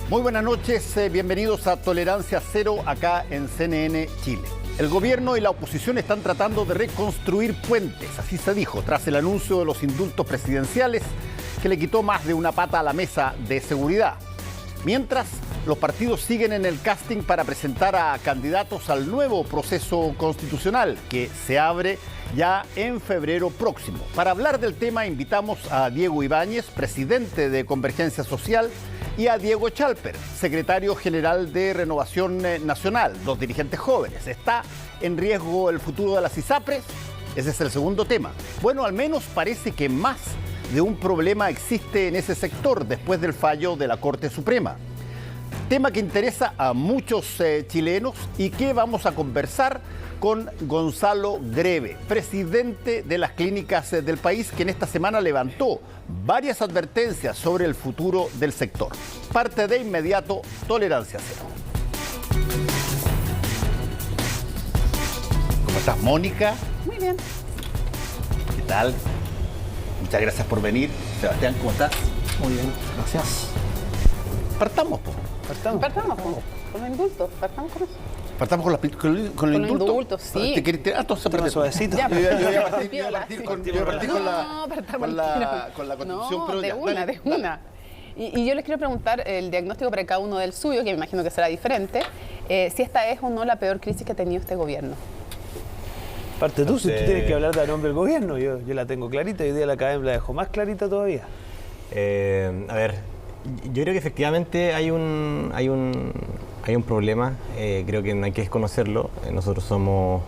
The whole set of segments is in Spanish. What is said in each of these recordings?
Muy buenas noches, bienvenidos a Tolerancia Cero acá en CNN Chile. El gobierno y la oposición están tratando de reconstruir puentes, así se dijo, tras el anuncio de los indultos presidenciales que le quitó más de una pata a la mesa de seguridad. Mientras, los partidos siguen en el casting para presentar a candidatos al nuevo proceso constitucional que se abre ya en febrero próximo. Para hablar del tema invitamos a Diego Ibáñez, presidente de Convergencia Social, y a Diego Chalper, secretario general de Renovación Nacional, dos dirigentes jóvenes. ¿Está en riesgo el futuro de las ISAPRES? Ese es el segundo tema. Bueno, al menos parece que más de un problema existe en ese sector después del fallo de la Corte Suprema. Tema que interesa a muchos chilenos y que vamos a conversar con Gonzalo Greve, presidente de las clínicas del país, que en esta semana levantó varias advertencias sobre el futuro del sector. Parte de inmediato Tolerancia Cero. ¿Cómo estás, Mónica? Muy bien. ¿Qué tal? Muchas gracias por venir. Sebastián, ¿cómo estás? Muy bien, gracias. Partamos, po. Partamos con los indultos, partamos con eso. Partamos con el indulto. Los indultos, sí. Entonces, Tema suavecito. Ya, Yo voy a partir sí. con la constitución, pero ya, dale, de una. Y yo les quiero preguntar el diagnóstico para cada uno del suyo, que me imagino que será diferente, si esta es o no la peor crisis que ha tenido este gobierno. Parte tú, si tú tienes que hablar de nombre del gobierno, yo la tengo clarita y hoy día la academia la dejo más clarita todavía. A ver, yo creo que efectivamente hay un problema, creo que no hay que desconocerlo, nosotros somos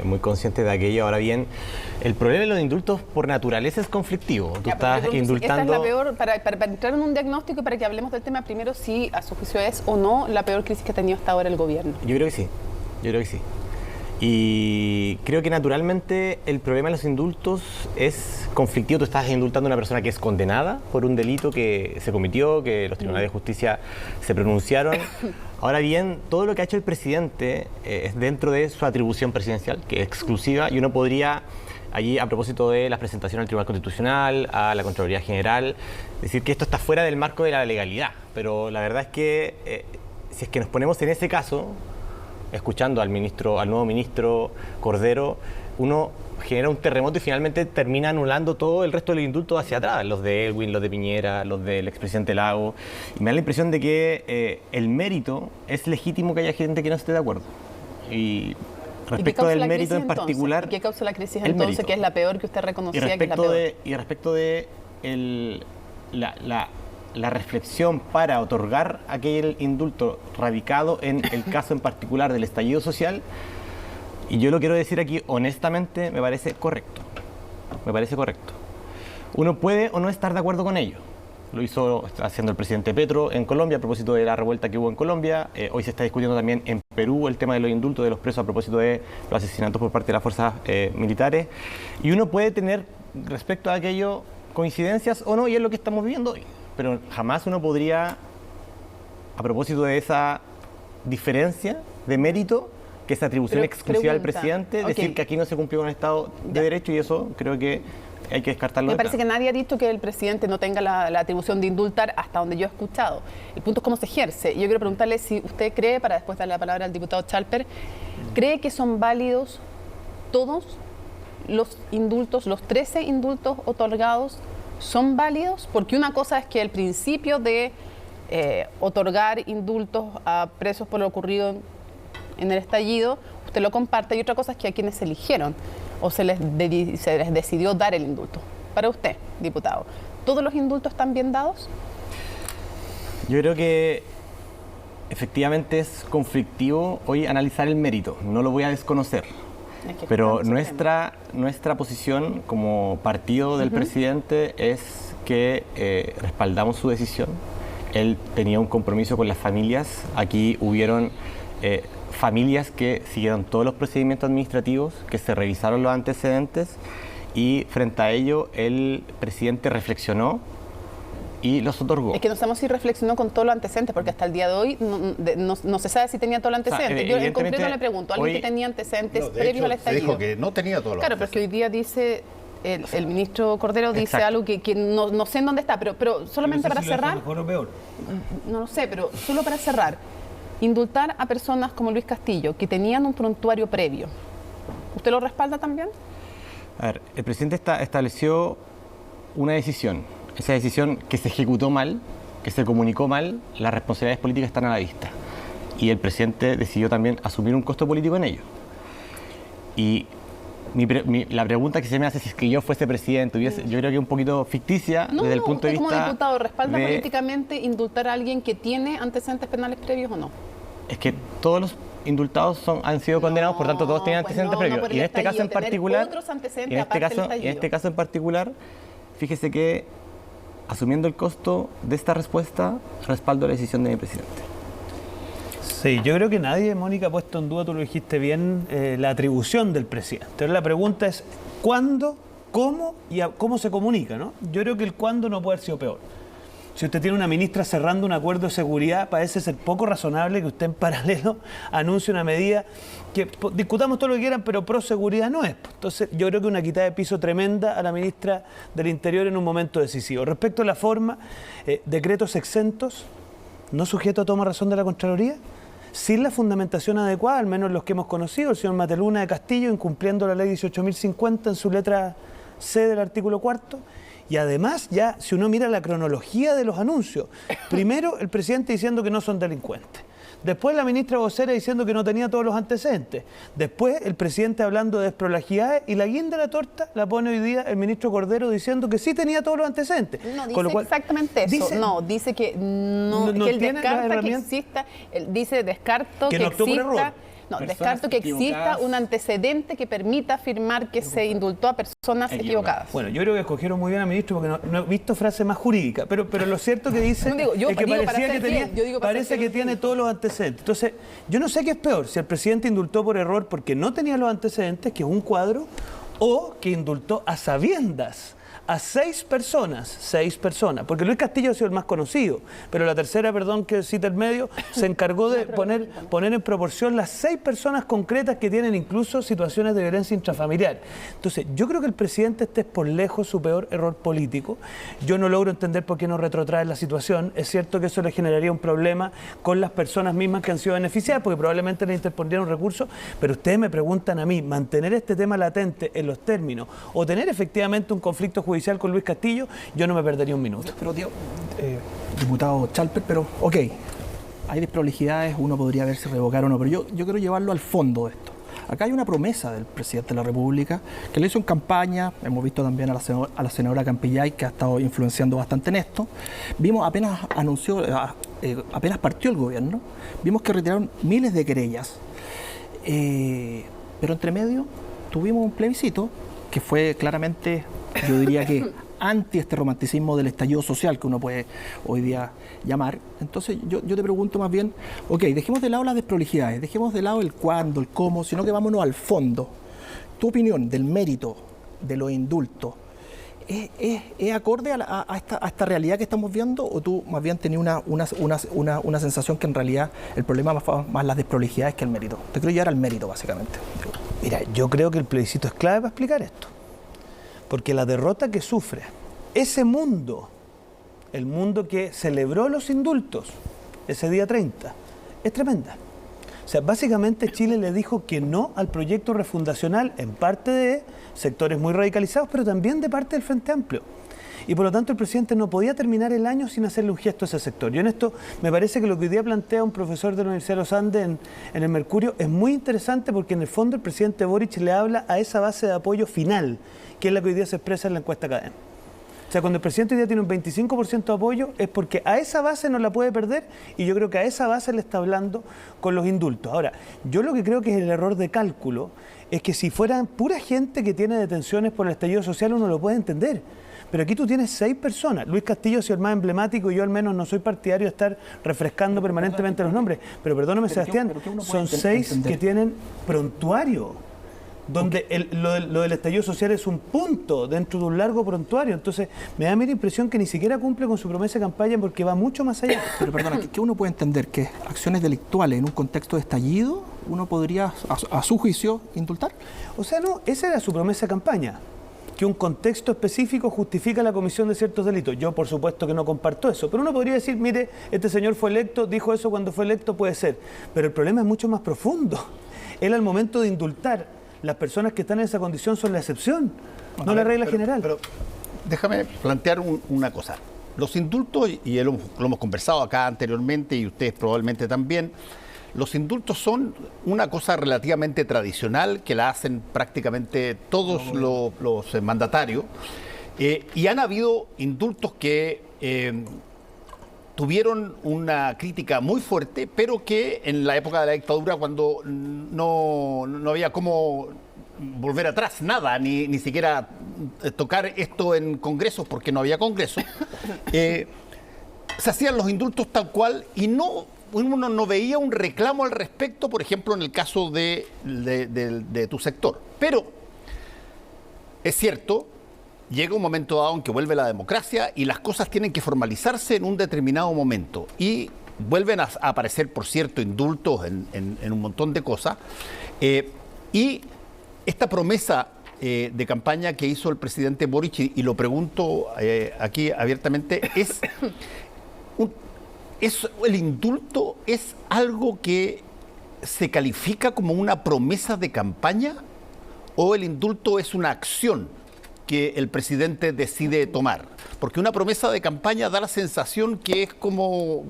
muy conscientes de aquello. Ahora bien, el problema de los indultos por naturaleza es conflictivo. Tú estás indultando... Esta es la peor, para entrar en un diagnóstico y para que hablemos del tema primero, si a su juicio es o no la peor crisis que ha tenido hasta ahora el gobierno. Yo creo que sí. Y creo que naturalmente el problema de los indultos es conflictivo. Tú estás indultando a una persona que es condenada por un delito que se cometió, que los tribunales de justicia se pronunciaron. Ahora bien, todo lo que ha hecho el presidente es dentro de su atribución presidencial, que es exclusiva, y uno podría, allí a propósito de la presentación al Tribunal Constitucional, a la Contraloría General, decir que esto está fuera del marco de la legalidad. Pero la verdad es que si es que nos ponemos en ese caso, escuchando al nuevo ministro Cordero, uno genera un terremoto y finalmente termina anulando todo el resto de los indultos hacia atrás, los de Elwin, los de Piñera, los del expresidente Lago. Y me da la impresión de que el mérito es legítimo que haya gente que no esté de acuerdo. Y respecto del mérito en particular... ¿Qué causa la crisis entonces, que es la peor que usted reconocía que es la peor? Y respecto de la reflexión para otorgar aquel indulto radicado en el caso en particular del estallido social, y yo lo quiero decir aquí honestamente, me parece correcto. Uno puede o no estar de acuerdo con ello. Lo hizo haciendo el presidente Petro en Colombia a propósito de la revuelta que hubo en Colombia. Hoy se está discutiendo también en Perú el tema de los indultos de los presos a propósito de los asesinatos por parte de las fuerzas militares. Y uno puede tener respecto a aquello coincidencias o no, y es lo que estamos viviendo hoy. Pero jamás uno podría, a propósito de esa diferencia de mérito, que es atribución exclusiva del presidente, decir que aquí no se cumplió con el Estado de Derecho, y eso creo que hay que descartarlo. Me parece que nadie ha dicho que el presidente no tenga la atribución de indultar, hasta donde yo he escuchado. El punto es cómo se ejerce. Y yo quiero preguntarle si usted cree, para después darle la palabra al diputado Chalper, ¿cree que son válidos todos los indultos, los 13 indultos otorgados? ¿Son válidos? Porque una cosa es que el principio de otorgar indultos a presos por lo ocurrido en el estallido, usted lo comparte, y otra cosa es que a quienes se eligieron o se les decidió dar el indulto. Para usted, diputado, ¿todos los indultos están bien dados? Yo creo que efectivamente es conflictivo hoy analizar el mérito, no lo voy a desconocer. Pero nuestra posición como partido del presidente es que respaldamos su decisión. Él tenía un compromiso con las familias. Aquí hubieron familias que siguieron todos los procedimientos administrativos, que se revisaron los antecedentes, y frente a ello el presidente reflexionó y los otorgó. Es que no sabemos si reflexionó con todos los antecedentes, porque hasta el día de hoy no se sabe si tenía todos los antecedentes. Yo en concreto le pregunto, ¿alguien que tenía antecedentes previos al estallido? Se dijo que no tenía todos los antecedentes. Claro, pero es que hoy día dice el ministro Cordero dice Exacto. algo que no sé en dónde está, pero solamente No sé para si lo cerrar, dejo mejor o peor. no lo sé, pero solo para cerrar, indultar a personas como Luis Castillo, que tenían un prontuario previo, ¿usted lo respalda también? A ver, el presidente estableció una decisión. Esa decisión que se ejecutó mal, que se comunicó mal, las responsabilidades políticas están a la vista. Y el presidente decidió también asumir un costo político en ello. Y la pregunta que se me hace, si es que yo fuese presidente, yo creo que es un poquito ficticia desde el punto de usted vista como diputado, ¿respalda de- políticamente indultar a alguien que tiene antecedentes penales previos o no? Es que todos los indultados han sido condenados, por tanto todos tienen pues antecedentes no, previos. por el y en este caso en estallido, tener particular, otros antecedentes en este aparte del caso, en estallido. este caso en particular, fíjese que asumiendo el costo de esta respuesta, respaldo la decisión de mi presidente. Sí, yo creo que nadie, Mónica, ha puesto en duda, tú lo dijiste bien, la atribución del presidente. Ahora la pregunta es ¿cuándo, cómo y cómo se comunica, ¿no? Yo creo que el cuándo no puede haber sido peor. Si usted tiene una ministra cerrando un acuerdo de seguridad, parece ser poco razonable que usted en paralelo anuncie una medida que discutamos todo lo que quieran, pero pro seguridad no es. Entonces, yo creo que una quitada de piso tremenda a la ministra del Interior en un momento decisivo. Respecto a la forma, decretos exentos, no sujeto a toma razón de la Contraloría, sin la fundamentación adecuada, al menos los que hemos conocido, el señor Mateluna de Castillo, incumpliendo la ley 18.050 en su letra C del artículo 4. Y además, ya si uno mira la cronología de los anuncios, primero el presidente diciendo que no son delincuentes. Después la ministra vocera diciendo que no tenía todos los antecedentes. Después el presidente hablando de desprolajidades y la guinda de la torta la pone hoy día el ministro Cordero diciendo que sí tenía todos los antecedentes. No dice Con lo cual, exactamente eso. Dice que no no que él tiene las descarta que herramientas. exista, él dice descarto Que que no actuó por exista. error. No, Personas descarto que exista equivocadas. un antecedente que permita afirmar que se indultó a personas equivocadas. Bueno, yo creo que escogieron muy bien al ministro porque no he visto frase más jurídica, pero lo cierto que dice No digo, yo es que digo para parecía que ser tenía, fiel, yo digo para parece ser que fiel tiene jurídico. todos los antecedentes. Entonces, yo no sé qué es peor, si el presidente indultó por error porque no tenía los antecedentes, que es un cuadro, o que indultó a sabiendas a 6 personas, porque Luis Castillo ha sido el más conocido, pero la tercera, perdón que cita el medio, se encargó de poner en proporción las 6 personas concretas que tienen incluso situaciones de violencia intrafamiliar. Entonces, yo creo que el presidente este es por lejos su peor error político. Yo no logro entender por qué no retrotrae la situación. Es cierto que eso le generaría un problema con las personas mismas que han sido beneficiadas, porque probablemente le interpondrían un recurso, pero ustedes me preguntan a mí, mantener este tema latente en los términos o tener efectivamente un conflicto judicial con Luis Castillo, yo no me perdería un minuto. Pero, tío, diputado Chalper, pero, ok, hay desprolijidades, uno podría ver si revocar o no, pero yo quiero llevarlo al fondo de esto. Acá hay una promesa del presidente de la República que le hizo en campaña, hemos visto también a la senadora Campillay, que ha estado influenciando bastante en esto. Vimos, apenas partió el gobierno, vimos que retiraron miles de querellas, pero entre medio tuvimos un plebiscito que fue claramente, yo diría que anti este romanticismo del estallido social que uno puede hoy día llamar. Entonces yo te pregunto más bien, ok, dejemos de lado las desprolijidades, dejemos de lado el cuándo, el cómo, sino que vámonos al fondo. Tu opinión del mérito de los indultos, ¿es acorde a esta realidad que estamos viendo, o tú más bien tenías una sensación que en realidad el problema más las desprolijidades que el mérito? Te quiero llevar al mérito, básicamente. Mira, yo creo que el plebiscito es clave para explicar esto. Porque la derrota que sufre ese mundo, el mundo que celebró los indultos ese día 30, es tremenda. O sea, básicamente Chile le dijo que no al proyecto refundacional en parte de sectores muy radicalizados, pero también de parte del Frente Amplio. Y por lo tanto el presidente no podía terminar el año sin hacerle un gesto a ese sector. Yo en esto me parece que lo que hoy día plantea un profesor de la Universidad de los Andes en el Mercurio es muy interesante, porque en el fondo el presidente Boric le habla a esa base de apoyo final, que es la que hoy día se expresa en la encuesta Cadem. O sea, cuando el presidente hoy día tiene un 25% de apoyo es porque a esa base no la puede perder, y yo creo que a esa base le está hablando con los indultos. Ahora, yo lo que creo que es el error de cálculo es que si fueran pura gente que tiene detenciones por el estallido social uno lo puede entender. Pero aquí tú tienes 6 personas. Luis Castillo ha sido el más emblemático, y yo al menos no soy partidario de estar refrescando permanentemente los nombres. Pero perdóname, Sebastián, pero ¿qué uno son puede 6 entender? que tienen prontuario, donde lo del estallido social es un punto dentro de un largo prontuario. Entonces, me da la impresión que ni siquiera cumple con su promesa de campaña, porque va mucho más allá. Pero perdona, ¿qué uno puede entender? ¿Que acciones delictuales en un contexto de estallido uno podría, a su juicio, indultar? O sea, no, esa era su promesa de campaña. que un contexto específico justifica la comisión de ciertos delitos. Yo, por supuesto, que no comparto eso, pero uno podría decir, mire, este señor fue electo, dijo eso cuando fue electo, puede ser. Pero el problema es mucho más profundo. Él, al momento de indultar, las personas que están en esa condición son la excepción, no la regla general. Pero déjame plantear una cosa. Los indultos, y lo hemos conversado acá anteriormente y ustedes probablemente también, los indultos son una cosa relativamente tradicional que la hacen prácticamente todos los mandatarios, y han habido indultos que tuvieron una crítica muy fuerte, pero que en la época de la dictadura, cuando no había cómo volver atrás, nada, ni siquiera tocar esto en congresos porque no había congresos, se hacían los indultos tal cual y uno no veía un reclamo al respecto, por ejemplo, en el caso de tu sector. Pero es cierto, llega un momento dado en que vuelve la democracia y las cosas tienen que formalizarse en un determinado momento. Y vuelven a aparecer, por cierto, indultos en un montón de cosas. Y esta promesa de campaña que hizo el presidente Boric, y lo pregunto aquí abiertamente, ¿el indulto es algo que se califica como una promesa de campaña o el indulto es una acción que el presidente decide tomar? Porque una promesa de campaña da la sensación que es como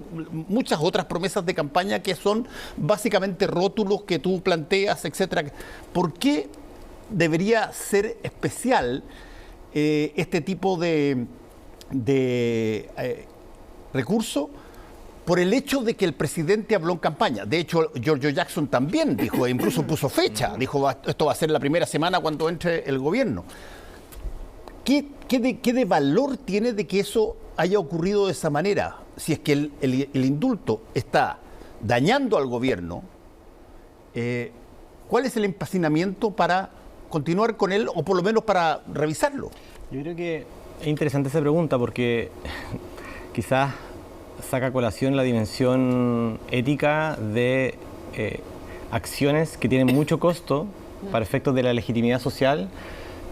muchas otras promesas de campaña que son básicamente rótulos que tú planteas, etcétera. ¿Por qué debería ser especial este tipo de recurso? Por el hecho de que el presidente habló en campaña. De hecho, Giorgio Jackson también dijo, incluso puso fecha, dijo, esto va a ser la primera semana cuando entre el gobierno. ¿Qué de valor tiene de que eso haya ocurrido de esa manera? Si es que el indulto está dañando al gobierno, ¿cuál es el empecinamiento para continuar con él o por lo menos para revisarlo? Yo creo que es interesante esa pregunta porque quizás saca a colación la dimensión ética de acciones que tienen mucho costo para efectos de la legitimidad social,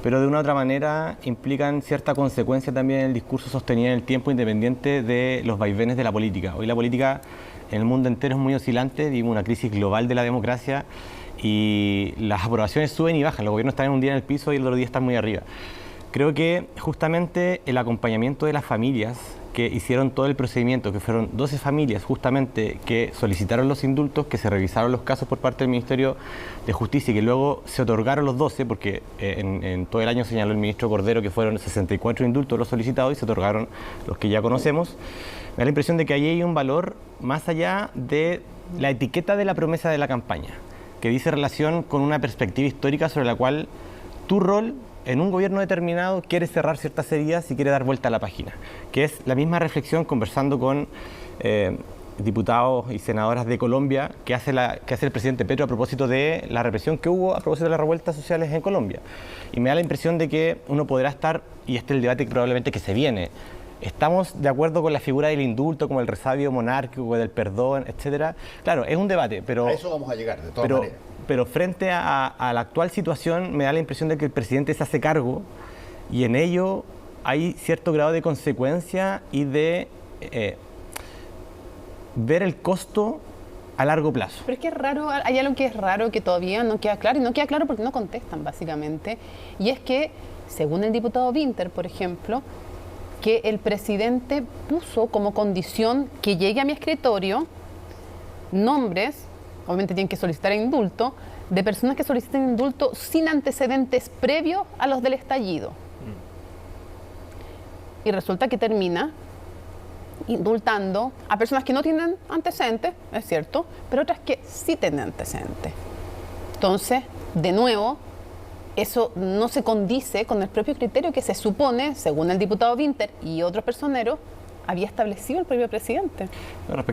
pero de una u otra manera implican cierta consecuencia también en el discurso sostenido en el tiempo, independiente de los vaivenes de la política. Hoy la política en el mundo entero es muy oscilante, vivimos una crisis global de la democracia y las aprobaciones suben y bajan, los gobiernos están un día en el piso y el otro día están muy arriba. Creo que justamente el acompañamiento de las familias que hicieron todo el procedimiento, que fueron 12 familias justamente que solicitaron los indultos, que se revisaron los casos por parte del Ministerio de Justicia y que luego se otorgaron los 12, porque en todo el año señaló el ministro Cordero que fueron 64 indultos los solicitados y se otorgaron los que ya conocemos. Me da la impresión de que ahí hay un valor más allá de la etiqueta de la promesa de la campaña, que dice relación con una perspectiva histórica sobre la cual tu rol en un gobierno determinado quiere cerrar ciertas heridas y quiere dar vuelta a la página, que es la misma reflexión conversando con diputados y senadoras de Colombia que hace el presidente Petro a propósito de la represión que hubo a propósito de las revueltas sociales en Colombia. Y me da la impresión de que uno podrá estar, y este es el debate que probablemente que se viene, ¿estamos de acuerdo con la figura del indulto, como el resabio monárquico, del perdón, etcétera? Claro, es un debate, pero... A eso vamos a llegar, de todas maneras. Pero frente a la actual situación me da la impresión de que el presidente se hace cargo y en ello hay cierto grado de consecuencia y de ver el costo a largo plazo. Pero es que es raro, hay algo que es raro que todavía no queda claro, y no queda claro porque no contestan básicamente, y es que, según el diputado Winter, por ejemplo, que el presidente puso como condición que llegue a mi escritorio nombres, obviamente tienen que solicitar indulto, de personas que soliciten indulto sin antecedentes previos a los del estallido. Y resulta que termina indultando a personas que no tienen antecedentes, es cierto, pero otras que sí tienen antecedentes. Entonces, de nuevo, eso no se condice con el propio criterio que se supone, según el diputado Winter y otros personeros, había establecido el propio presidente.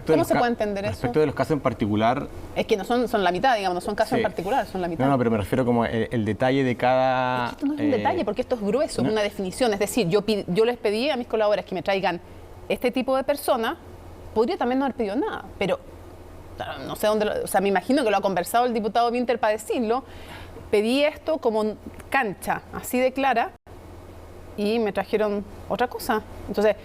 ¿Cómo se puede entender eso? Respecto de los casos en particular... Es que no son la mitad, digamos, no son casos en particular, son la mitad. No, pero me refiero como el detalle de cada... Es que esto no es un detalle, porque esto es grueso, es una definición. Es decir, yo les pedí a mis colaboradores que me traigan este tipo de persona, podría también no haber pedido nada, pero no sé dónde... O sea, me imagino que lo ha conversado el diputado Winter para decirlo. Pedí esto como cancha, así de clara, y me trajeron otra cosa. Entonces,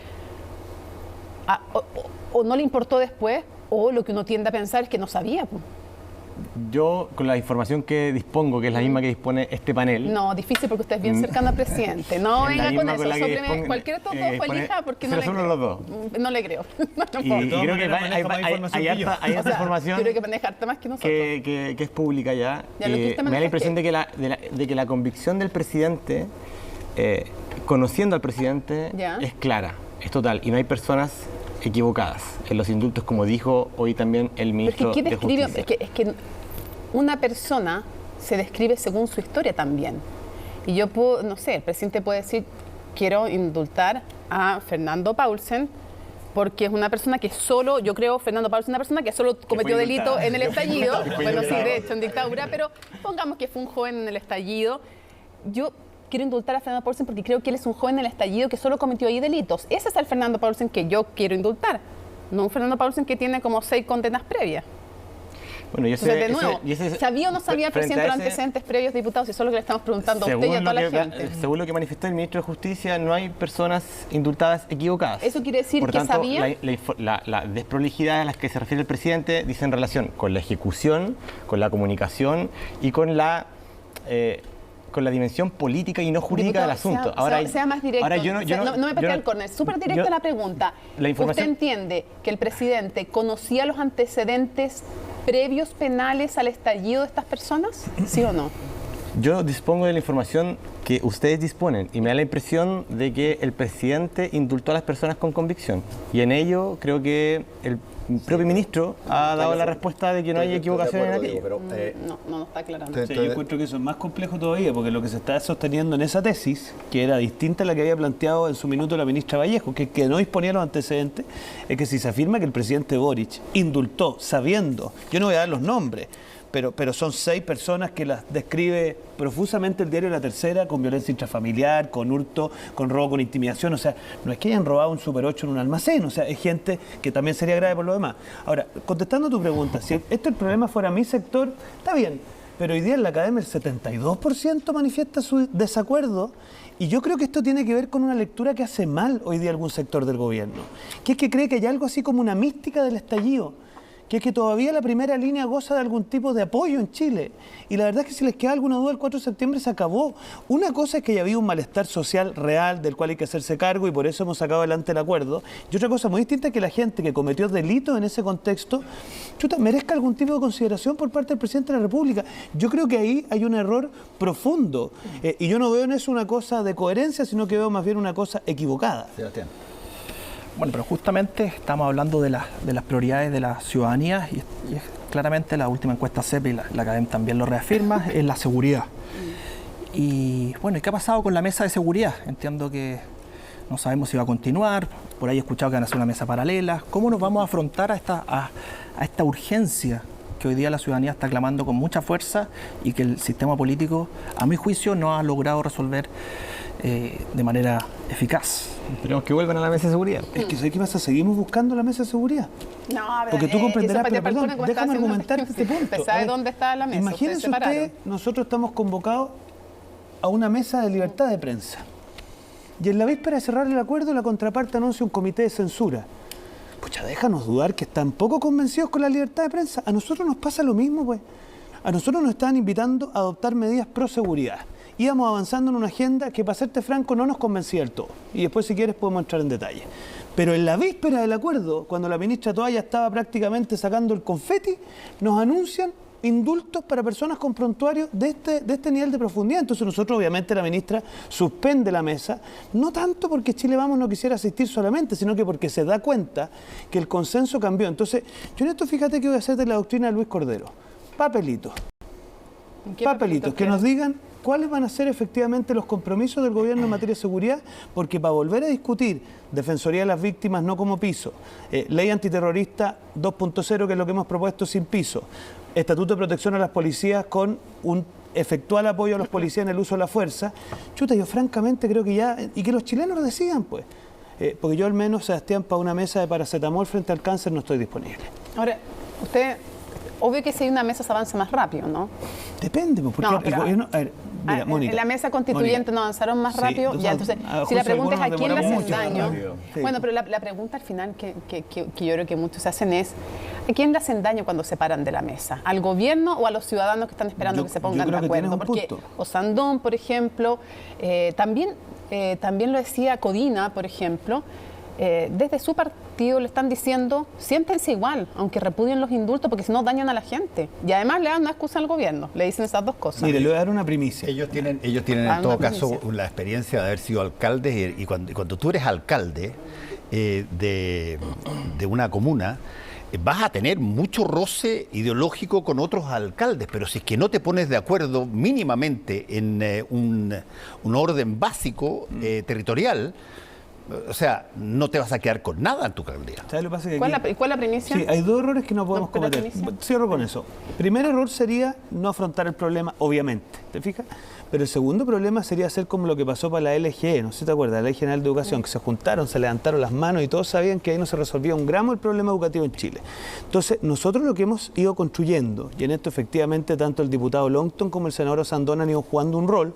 o no le importó después, o lo que uno tiende a pensar es que no sabía. Pues. Yo, con la información que dispongo, que es la misma que dispone este panel... No, difícil porque usted es bien cercano al presidente. No es la venga con misma eso. con la que Sobre cualquiera de estos dos elija porque no le son creo. los dos. No le creo. Y creo que hay harta información Creo que maneja harta más que nosotros. que es pública ya. Ya, lo que usted Me da la maneja, impresión de que la convicción del presidente, conociendo al presidente, Ya. es clara, es total. Y no hay personas equivocadas en los indultos, como dijo hoy también el ministro Pero es que, de Justicia. es que una persona se describe según su historia también. Y yo puedo, no sé, el presidente puede decir, quiero indultar a Fernando Paulsen, porque es una persona que solo, yo creo, Fernando Paulsen es una persona que solo cometió delito en el estallido. Bueno, sí, de hecho, en dictadura, pero pongamos que fue un joven en el estallido. Yo quiero indultar a Fernando Paulsen porque creo que él es un joven en el estallido que solo cometió ahí delitos. Ese es el Fernando Paulsen que yo quiero indultar, no un Fernando Paulsen que tiene como 6 condenas previas. Bueno, y Entonces, de nuevo, ¿sabía o no sabía el presidente los antecedentes previos, diputados? Y eso es lo que le estamos preguntando a usted y a toda la gente. Según lo que manifestó el ministro de Justicia, no hay personas indultadas equivocadas. ¿Eso quiere decir Por que tanto, sabía? La desprolijidad a las que se refiere el presidente dice en relación con la ejecución, con la comunicación y con la dimensión política y no jurídica del asunto. Sea más directo. Ahora no me patee al córner. Súper directa la pregunta. ¿Usted entiende que el presidente conocía los antecedentes previos penales al estallido de estas personas? ¿Sí o no? Yo dispongo de la información que ustedes disponen y me da la impresión de que el presidente indultó a las personas con convicción. Y en ello creo que el propio ministro ha dado la respuesta de que no hay equivocación en aquello. No está aclarando. O sea, yo encuentro que eso es más complejo todavía, porque lo que se está sosteniendo en esa tesis, que era distinta a la que había planteado en su minuto la ministra Vallejo, que no disponía de los antecedentes, es que si se afirma que el presidente Boric indultó sabiendo, yo no voy a dar los nombres, pero son 6 personas que las describe profusamente el diario La Tercera, con violencia intrafamiliar, con hurto, con robo, con intimidación. O sea, no es que hayan robado un Super 8 en un almacén, o sea, es gente que también sería grave por lo demás. Ahora, contestando a tu pregunta, si el problema fuera mi sector, está bien, pero hoy día en la academia el 72% manifiesta su desacuerdo. Y yo creo que esto tiene que ver con una lectura que hace mal hoy día algún sector del gobierno, que es que cree que hay algo así como una mística del estallido, que es que todavía la primera línea goza de algún tipo de apoyo en Chile. Y la verdad es que si les queda alguna duda, el 4 de septiembre se acabó. Una cosa es que ya había un malestar social real del cual hay que hacerse cargo y por eso hemos sacado adelante el acuerdo. Y otra cosa muy distinta es que la gente que cometió delitos en ese contexto, merezca algún tipo de consideración por parte del presidente de la República. Yo creo que ahí hay un error profundo. Y yo no veo en eso una cosa de coherencia, sino que veo más bien una cosa equivocada. Sebastián. Bueno, pero justamente estamos hablando de las prioridades de la ciudadanía y es claramente la última encuesta CEP y la academia también lo reafirma, es la seguridad. Y bueno, ¿y qué ha pasado con la mesa de seguridad? Entiendo que no sabemos si va a continuar, por ahí he escuchado que van a hacer una mesa paralela. ¿Cómo nos vamos a afrontar a esta urgencia que hoy día la ciudadanía está clamando con mucha fuerza y que el sistema político, a mi juicio, no ha logrado resolver de manera eficaz? Esperemos que vuelvan a la mesa de seguridad. Es que, ¿sabes qué pasa? Seguimos buscando la mesa de seguridad. No, a ver, Porque tú comprenderás, pero perdón, déjame argumentar este punto. Usted sabe dónde está la mesa. Imagínense usted, nosotros estamos convocados a una mesa de libertad de prensa. Y en la víspera de cerrar el acuerdo, la contraparte anuncia un comité de censura. Pucha, déjanos dudar que están poco convencidos con la libertad de prensa. A nosotros nos pasa lo mismo, pues. A nosotros nos están invitando a adoptar medidas pro seguridad. Íbamos avanzando en una agenda que, para serte franco, no nos convencía del todo. Y después, si quieres, podemos entrar en detalle. Pero en la víspera del acuerdo, cuando la ministra Toalla estaba prácticamente sacando el confeti, nos anuncian indultos para personas con prontuarios de este nivel de profundidad. Entonces nosotros, obviamente, la ministra suspende la mesa, no tanto porque Chile Vamos no quisiera asistir solamente, sino que porque se da cuenta que el consenso cambió. Entonces, yo en esto fíjate que voy a hacer de la doctrina de Luis Cordero. Papelitos. Papelitos que nos digan cuáles van a ser efectivamente los compromisos del gobierno en materia de seguridad, porque para volver a discutir Defensoría de las Víctimas no como piso, Ley Antiterrorista 2.0, que es lo que hemos propuesto sin piso, Estatuto de Protección a las Policías con un efectual apoyo a los policías en el uso de la fuerza, yo francamente creo que ya, y que los chilenos lo decidan, pues, porque yo al menos, Sebastián, para una mesa de paracetamol frente al cáncer no estoy disponible. Ahora, usted... Obvio que si hay una mesa se avanza más rápido, ¿no? Depende, porque No, el gobierno, Mira, Mónica, en la mesa constituyente no avanzaron más Sí, rápido. Ya, entonces, si la pregunta es a quién le hacen daño. Sí. Bueno, pero la pregunta al final que yo creo que muchos se hacen es: ¿a quién le hacen daño cuando se paran de la mesa? ¿Al gobierno o a los ciudadanos que están esperando que se pongan de creo que acuerdo? tienes un Porque punto. Osandón, por ejemplo, también lo decía Codina, por ejemplo. Desde su partido le están diciendo: siéntense igual, aunque repudien los indultos, porque si no dañan a la gente. Y además le dan una excusa al gobierno. Le dicen esas dos cosas. Mire, le voy a dar una primicia. Ellos tienen Ah, en todo una caso primicia. la experiencia de haber sido alcaldes y cuando tú eres alcalde de una comuna, vas a tener mucho roce ideológico con otros alcaldes, pero si es que no te pones de acuerdo mínimamente en un orden básico territorial, o sea, no te vas a quedar con nada en tu alcaldía. ¿Sabes lo que pasa? Que ¿Cuál aquí- la primicia? Sí, hay dos errores que no podemos ¿pero la cometer. primicia? Cierro con eso. Primer error sería no afrontar el problema, obviamente, ¿te fijas? Pero el segundo problema sería hacer como lo que pasó para la LGE, no sé si te acuerdas, la Ley General de Educación, que se juntaron, se levantaron las manos y todos sabían que ahí no se resolvía un gramo el problema educativo en Chile. Entonces, nosotros lo que hemos ido construyendo, y en esto efectivamente tanto el diputado Longton como el senador Osandón han ido jugando un rol,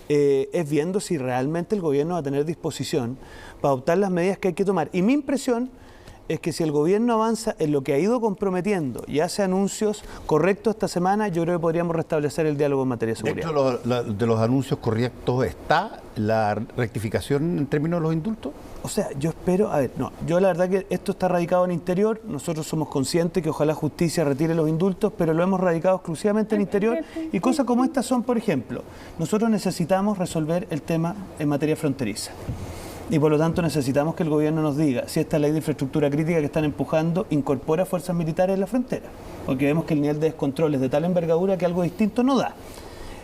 es viendo si realmente el gobierno va a tener disposición para adoptar las medidas que hay que tomar. Y mi impresión es que si el gobierno avanza en lo que ha ido comprometiendo y hace anuncios correctos esta semana, yo creo que podríamos restablecer el diálogo en materia de seguridad. Dentro de los anuncios correctos está la rectificación en términos de los indultos. O sea, yo espero, a ver, no, yo la verdad que esto está radicado en interior, nosotros somos conscientes que ojalá justicia retire los indultos, pero lo hemos radicado exclusivamente en interior y cosas como estas son, por ejemplo, nosotros necesitamos resolver el tema en materia fronteriza. Y por lo tanto necesitamos que el gobierno nos diga si esta ley de infraestructura crítica que están empujando incorpora fuerzas militares en la frontera, porque vemos que el nivel de descontrol es de tal envergadura que algo distinto no da.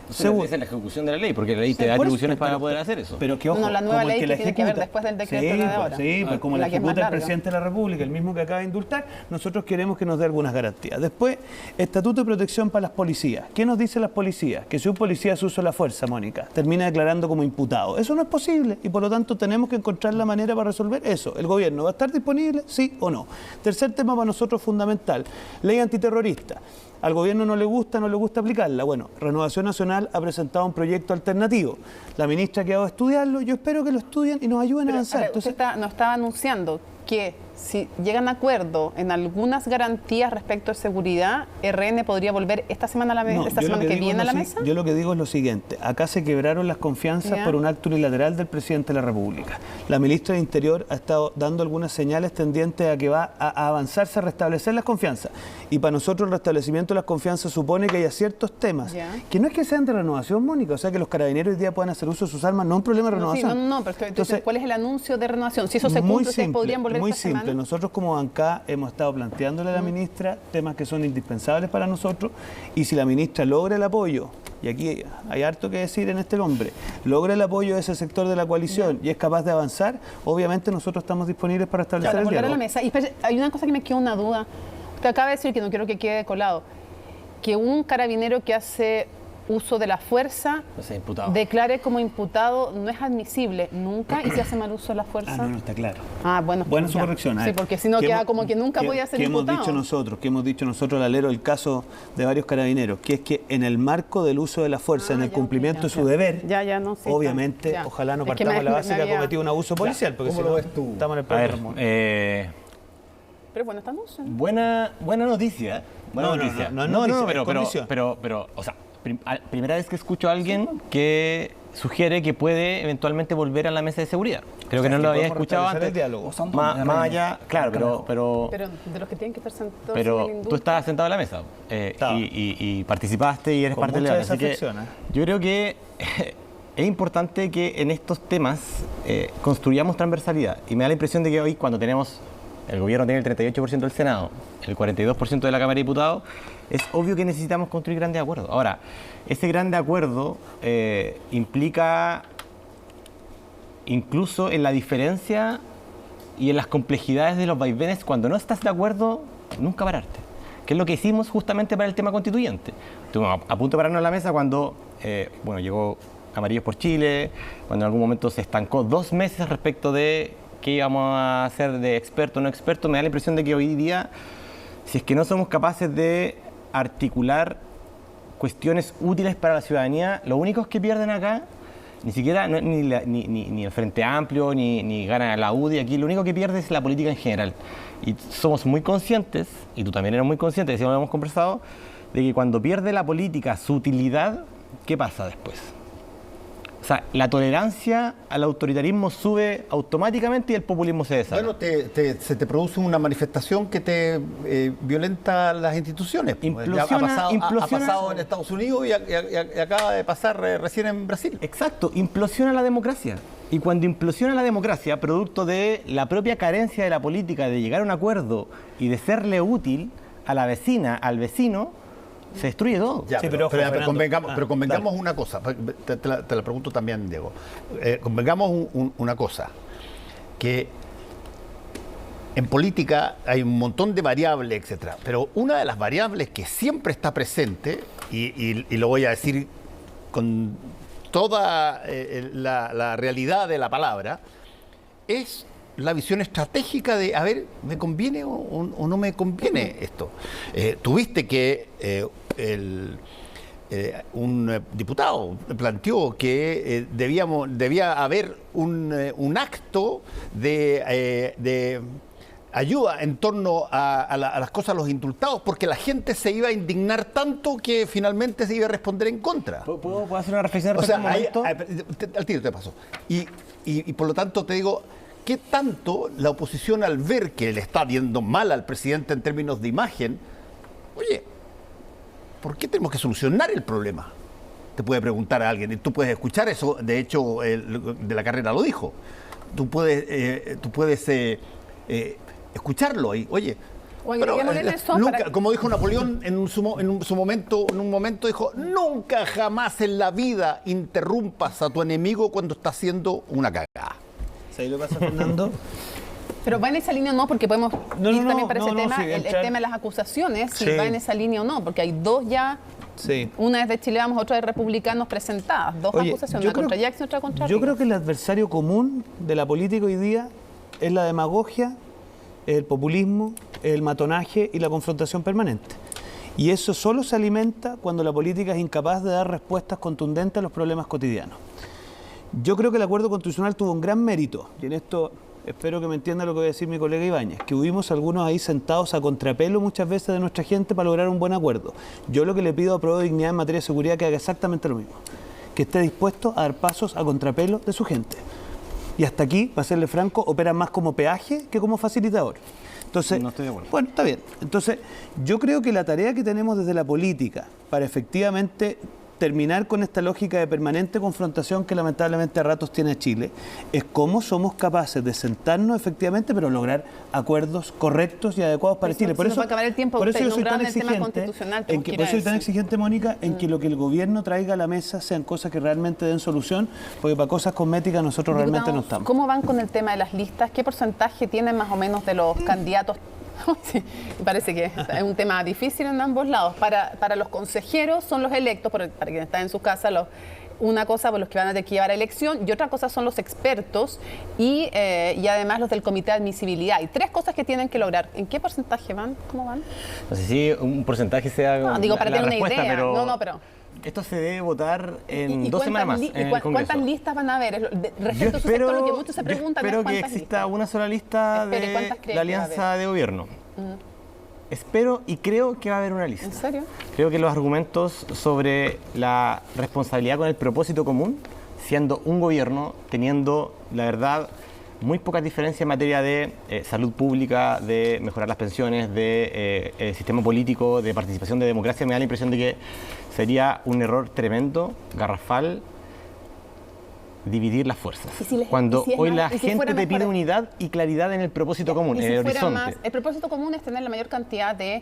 Esa es la ejecución de la ley, porque la ley te da Por eso, atribuciones para pero- poder hacer eso. Pero que ojo, No, la nueva como el ley que que la tiene que ver ejecuta. después del decreto Sí, de pues, ahora. sí, pues como la La que es más ejecuta el larga. presidente de la República, el mismo que acaba de indultar, nosotros queremos que nos dé algunas garantías. Después, estatuto de protección para las policías. ¿Qué nos dice las policías? Que si un policía hace uso de la fuerza, Mónica, termina declarando como imputado. Eso no es posible y por lo tanto tenemos que encontrar la manera para resolver eso. ¿El gobierno va a estar disponible? Sí o no. Tercer tema para nosotros fundamental, ley antiterrorista. Al gobierno no le gusta aplicarla. Bueno, Renovación Nacional ha presentado un proyecto alternativo. La ministra ha quedado a estudiarlo, yo espero que lo estudien y nos ayuden a Pero, avanzar. a ver, usted nos estaba anunciando que si llegan a acuerdo en algunas garantías respecto a seguridad, RN podría volver esta semana, No, esta yo lo semana que digo viene a es la lo mesa. Yo lo que digo es lo siguiente, acá se quebraron las confianzas Ya. por un acto unilateral del presidente de la República. La ministra de Interior ha estado dando algunas señales tendientes a que va a avanzarse, a restablecer las confianzas. Y para nosotros el restablecimiento de las confianzas supone que haya ciertos temas, Ya. que no es que sean de renovación, Mónica, o sea que los carabineros hoy día puedan hacer uso de sus armas, no es un problema de No, sí, renovación. no, pero entonces, ¿cuál es el anuncio de renovación? Si eso se muy cumple, ¿ustedes simple, podrían volver muy esta simple. semana? Nosotros como bancada hemos estado planteándole a la ministra temas que son indispensables para nosotros y si la ministra logra el apoyo, y aquí hay harto que decir en este nombre, logra el apoyo de ese sector de la coalición y es capaz de avanzar, obviamente nosotros estamos disponibles para establecer Para el volver a la diálogo. mesa. Y hay una cosa que me queda una duda. Usted acaba de decir, que no quiero que quede colado, que un carabinero que hace uso de la fuerza No sé, imputado. declare como imputado no es admisible nunca, y si hace mal uso de la fuerza. Ah, no, está claro. Ah, bueno. Buena su ya. corrección. a Sí, ver. porque si no ¿Qué queda hemos- como que nunca qué- podía ser qué imputado. ¿Qué hemos dicho nosotros al leer el caso de varios carabineros? Que es que en el marco del uso de la fuerza, en el ya, cumplimiento ya, de su ya. deber, Ya, no, sí, obviamente, está. Ya. ojalá no Es que partamos de la me base que ha había- cometido un abuso policial, porque ¿cómo si lo no, ves tú? estamos en el A peor ver, del mundo. Pero bueno, está anuncio, ¿no? buena noticia. Buena No, no, noticia. no es noticia, es condición. pero, o sea, primera vez que escucho a alguien que sugiere que puede eventualmente volver a la mesa de seguridad. Creo que no que lo había podemos escuchado restablecer antes. el diálogo. Osandón, Más RN. allá, claro, pero Pero de los que tienen que estar sentados en pero el tú indulto. estabas sentado en la mesa Estaba. y participaste y eres Con parte del mucha debate. Así que desafección, ¿eh? yo creo que es importante que en estos temas construyamos transversalidad. Y me da la impresión de que hoy, cuando el gobierno tiene el 38% del Senado, el 42% de la Cámara de Diputados, es obvio que necesitamos construir grandes acuerdos. Ahora, ese grande acuerdo implica incluso en la diferencia y en las complejidades de los vaivenes, cuando no estás de acuerdo, nunca pararte. Que es lo que hicimos justamente para el tema constituyente. Estuvimos a punto de pararnos en la mesa cuando llegó Amarillos por Chile, cuando en algún momento se estancó 2 meses respecto de qué íbamos a hacer de experto o no experto. Me da la impresión de que hoy día, si es que no somos capaces de articular cuestiones útiles para la ciudadanía, los únicos que pierden acá, ni siquiera ni el Frente Amplio, ni gana la UDI, aquí lo único que pierde es la política en general. Y somos muy conscientes, y tú también eres muy consciente, decíamos, lo hemos conversado, de que cuando pierde la política su utilidad, ¿qué pasa después? O sea, la tolerancia al autoritarismo sube automáticamente y el populismo se desata. Bueno, se te produce una manifestación que te violenta las instituciones. Implosiona, ha pasado en Estados Unidos y acaba de pasar recién en Brasil. Exacto, implosiona la democracia. Y cuando implosiona la democracia, producto de la propia carencia de la política de llegar a un acuerdo y de serle útil a la vecina, al vecino, se destruye todo. Ya, Sí, pero convengamos dale. una cosa, te la pregunto también, Diego. Convengamos una cosa, que en política hay un montón de variables, etcétera, pero una de las variables que siempre está presente, y lo voy a decir con toda la realidad de la palabra, es la visión estratégica de, a ver, ¿me conviene o no me conviene esto? Tuviste que un diputado planteó que debía haber un acto de ayuda en torno a las cosas, a los indultados, porque la gente se iba a indignar tanto que finalmente se iba a responder en contra. ¿Puedo hacer una reflexión O respecto sea, a un momento? al tiro te pasó. Y por lo tanto te digo, ¿qué tanto la oposición, al ver que le está yendo mal al presidente en términos de imagen, oye, ¿por qué tenemos que solucionar el problema? Te puede preguntar a alguien, y tú puedes escuchar eso, de hecho, de la Carrera lo dijo. Tú puedes escucharlo ahí, oye. O Pero, agreguémosle en eso nunca, para- como dijo Napoleón en un momento dijo, nunca jamás en la vida interrumpas a tu enemigo cuando está haciendo una cagada. ¿Sabes lo que pasa, Fernando? Pero va en esa línea o no, porque podemos No, ir no, también para ese no, tema, sí, el entrar- tema de las acusaciones, si Sí. va en esa línea o no, porque hay dos ya, Sí. una es de Chile Vamos, otra de Republicanos presentadas, dos Oye, acusaciones, yo una creo- contra Jackson y otra contra Yo Rico. creo que el adversario común de la política hoy día es la demagogia, el populismo, el matonaje y la confrontación permanente. Y eso solo se alimenta cuando la política es incapaz de dar respuestas contundentes a los problemas cotidianos. Yo creo que el acuerdo constitucional tuvo un gran mérito, y en esto espero que me entienda lo que va a decir mi colega Ibáñez, que hubimos algunos ahí sentados a contrapelo muchas veces de nuestra gente para lograr un buen acuerdo. Yo lo que le pido a Prueba de Dignidad en materia de seguridad es que haga exactamente lo mismo, que esté dispuesto a dar pasos a contrapelo de su gente. Y hasta aquí, para serle franco, operan más como peaje que como facilitador. Entonces, No estoy de acuerdo. bueno, está bien. Entonces, yo creo que la tarea que tenemos desde la política para efectivamente terminar con esta lógica de permanente confrontación que lamentablemente a ratos tiene Chile, es cómo somos capaces de sentarnos efectivamente, pero lograr acuerdos correctos y adecuados para Eso, Chile. se nos va a acabar el tiempo. por eso Ustedes yo soy tan nombraron el tema exigente, constitucional, en tenemos que, que ir por a eso soy tan eso. exigente, Mónica, en que lo que el gobierno traiga a la mesa sean cosas que realmente den solución, porque para cosas cosméticas nosotros realmente no Diputados, estamos. ¿cómo van con el tema de las listas? ¿Qué porcentaje tienen más o menos de los candidatos? Sí, me parece que es un tema difícil en ambos lados. Para los consejeros son los electos, para quienes están en su casa, una cosa por los que van a tener que llevar a elección y otra cosa son los expertos y además los del comité de admisibilidad. Hay tres cosas que tienen que lograr. ¿En qué porcentaje van? ¿Cómo van? No sé si un porcentaje sea No, digo, para la tener una respuesta, idea. pero Pero... esto se debe votar en ¿Y 2 semanas más en el Congreso. ¿Cuántas listas van a haber? Respecto a su sector, lo que muchos se preguntan es espero que cuántas exista listas. una sola lista Espere, de ¿cuántas cree la que va a alianza de gobierno. Espero y creo que va a haber una lista. ¿En serio? Creo que los argumentos sobre la responsabilidad con el propósito común, siendo un gobierno, teniendo, la verdad, muy pocas diferencias en materia de salud pública, de mejorar las pensiones, de sistema político, de participación de democracia, me da la impresión de que sería un error tremendo, garrafal, dividir las fuerzas. ¿Y si Cuando y si es hoy más- la y si gente fuera te más pide para- unidad y claridad en el propósito común, Y en si el fuera horizonte. el propósito común es tener la mayor cantidad de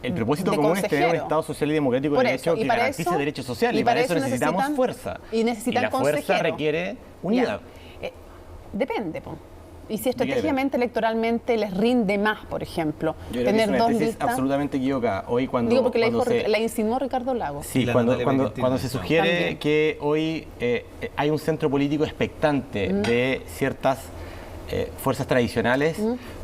El propósito de común es tener un consejeros. Estado social y democrático Por de eso, derecho y que para garantice eso- derechos sociales. y Y para para eso eso necesitamos necesitan- fuerza. y necesitan la fuerza consejeros. requiere unidad. Ya. Depende, po. Y si estratégicamente, electoralmente les rinde más, por ejemplo, Yo creo tener que es dos una tesis listas. absolutamente equivocada. Hoy cuando, Digo porque cuando se... la insinuó Ricardo Lagos. Sí, Y la cuando, Natalia cuando, Pequetti cuando se también. sugiere También. que hoy hay un centro político expectante de ciertas fuerzas tradicionales.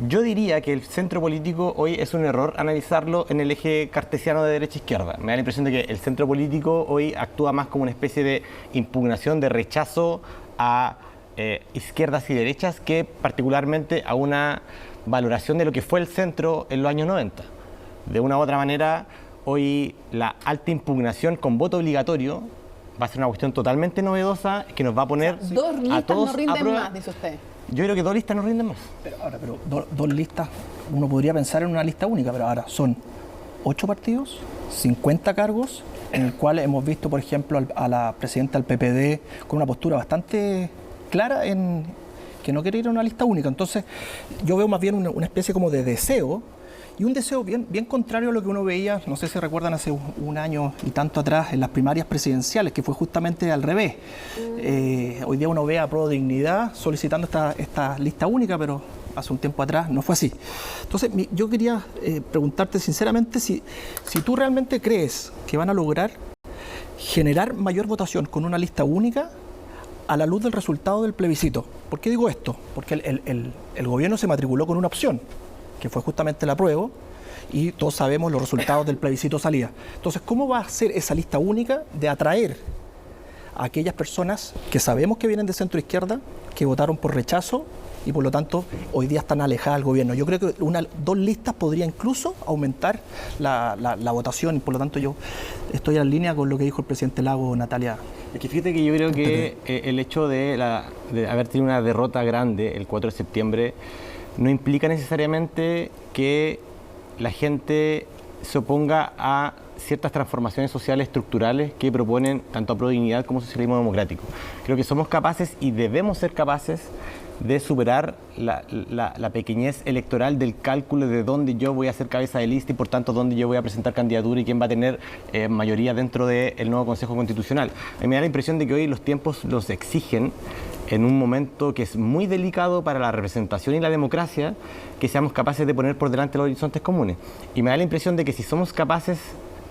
Yo diría que el centro político hoy es un error analizarlo en el eje cartesiano de derecha-izquierda. Me da la impresión de que el centro político hoy actúa más como una especie de impugnación, de rechazo a izquierdas y derechas, que particularmente a una valoración de lo que fue el centro en los años 90. De una u otra manera, hoy la alta impugnación con voto obligatorio va a ser una cuestión totalmente novedosa que nos va a poner Dos a listas todos no a rinden prueba. más, dice usted. Yo creo que 2 listas no rinden más. Pero dos listas, uno podría pensar en una lista única, pero ahora son 8 partidos, 50 cargos, en el cual hemos visto, por ejemplo, a la presidenta del PPD con una postura bastante clara en que no quiere ir a una lista única. Entonces, yo veo más bien una especie como de deseo, y un deseo bien contrario a lo que uno veía, no sé si recuerdan, hace un año y tanto atrás, en las primarias presidenciales, que fue justamente al revés. Hoy día uno ve a Pro Dignidad solicitando esta lista única, pero hace un tiempo atrás no fue así. Entonces, yo quería preguntarte sinceramente si tú realmente crees que van a lograr generar mayor votación con una lista única a la luz del resultado del plebiscito. ¿Por qué digo esto? Porque el gobierno se matriculó con una opción, que fue justamente el apruebo, y todos sabemos los resultados del plebiscito salía. Entonces, ¿cómo va a ser esa lista única de atraer a aquellas personas que sabemos que vienen de centro izquierda, que votaron por rechazo y por lo tanto hoy día están alejadas del gobierno? Yo creo que 2 listas podría incluso aumentar la votación, y por lo tanto yo estoy en línea con lo que dijo el presidente Lago, Natalia. Es que fíjate que yo creo que el hecho de haber tenido una derrota grande el 4 de septiembre no implica necesariamente que la gente se oponga a ciertas transformaciones sociales estructurales que proponen tanto a Pro Dignidad como Socialismo Democrático. Creo que somos capaces y debemos ser capaces de superar la pequeñez electoral del cálculo de dónde yo voy a ser cabeza de lista y por tanto dónde yo voy a presentar candidatura y quién va a tener mayoría dentro del nuevo Consejo Constitucional. A mí me da la impresión de que hoy los tiempos los exigen, en un momento que es muy delicado para la representación y la democracia, que seamos capaces de poner por delante los horizontes comunes. Y me da la impresión de que si somos capaces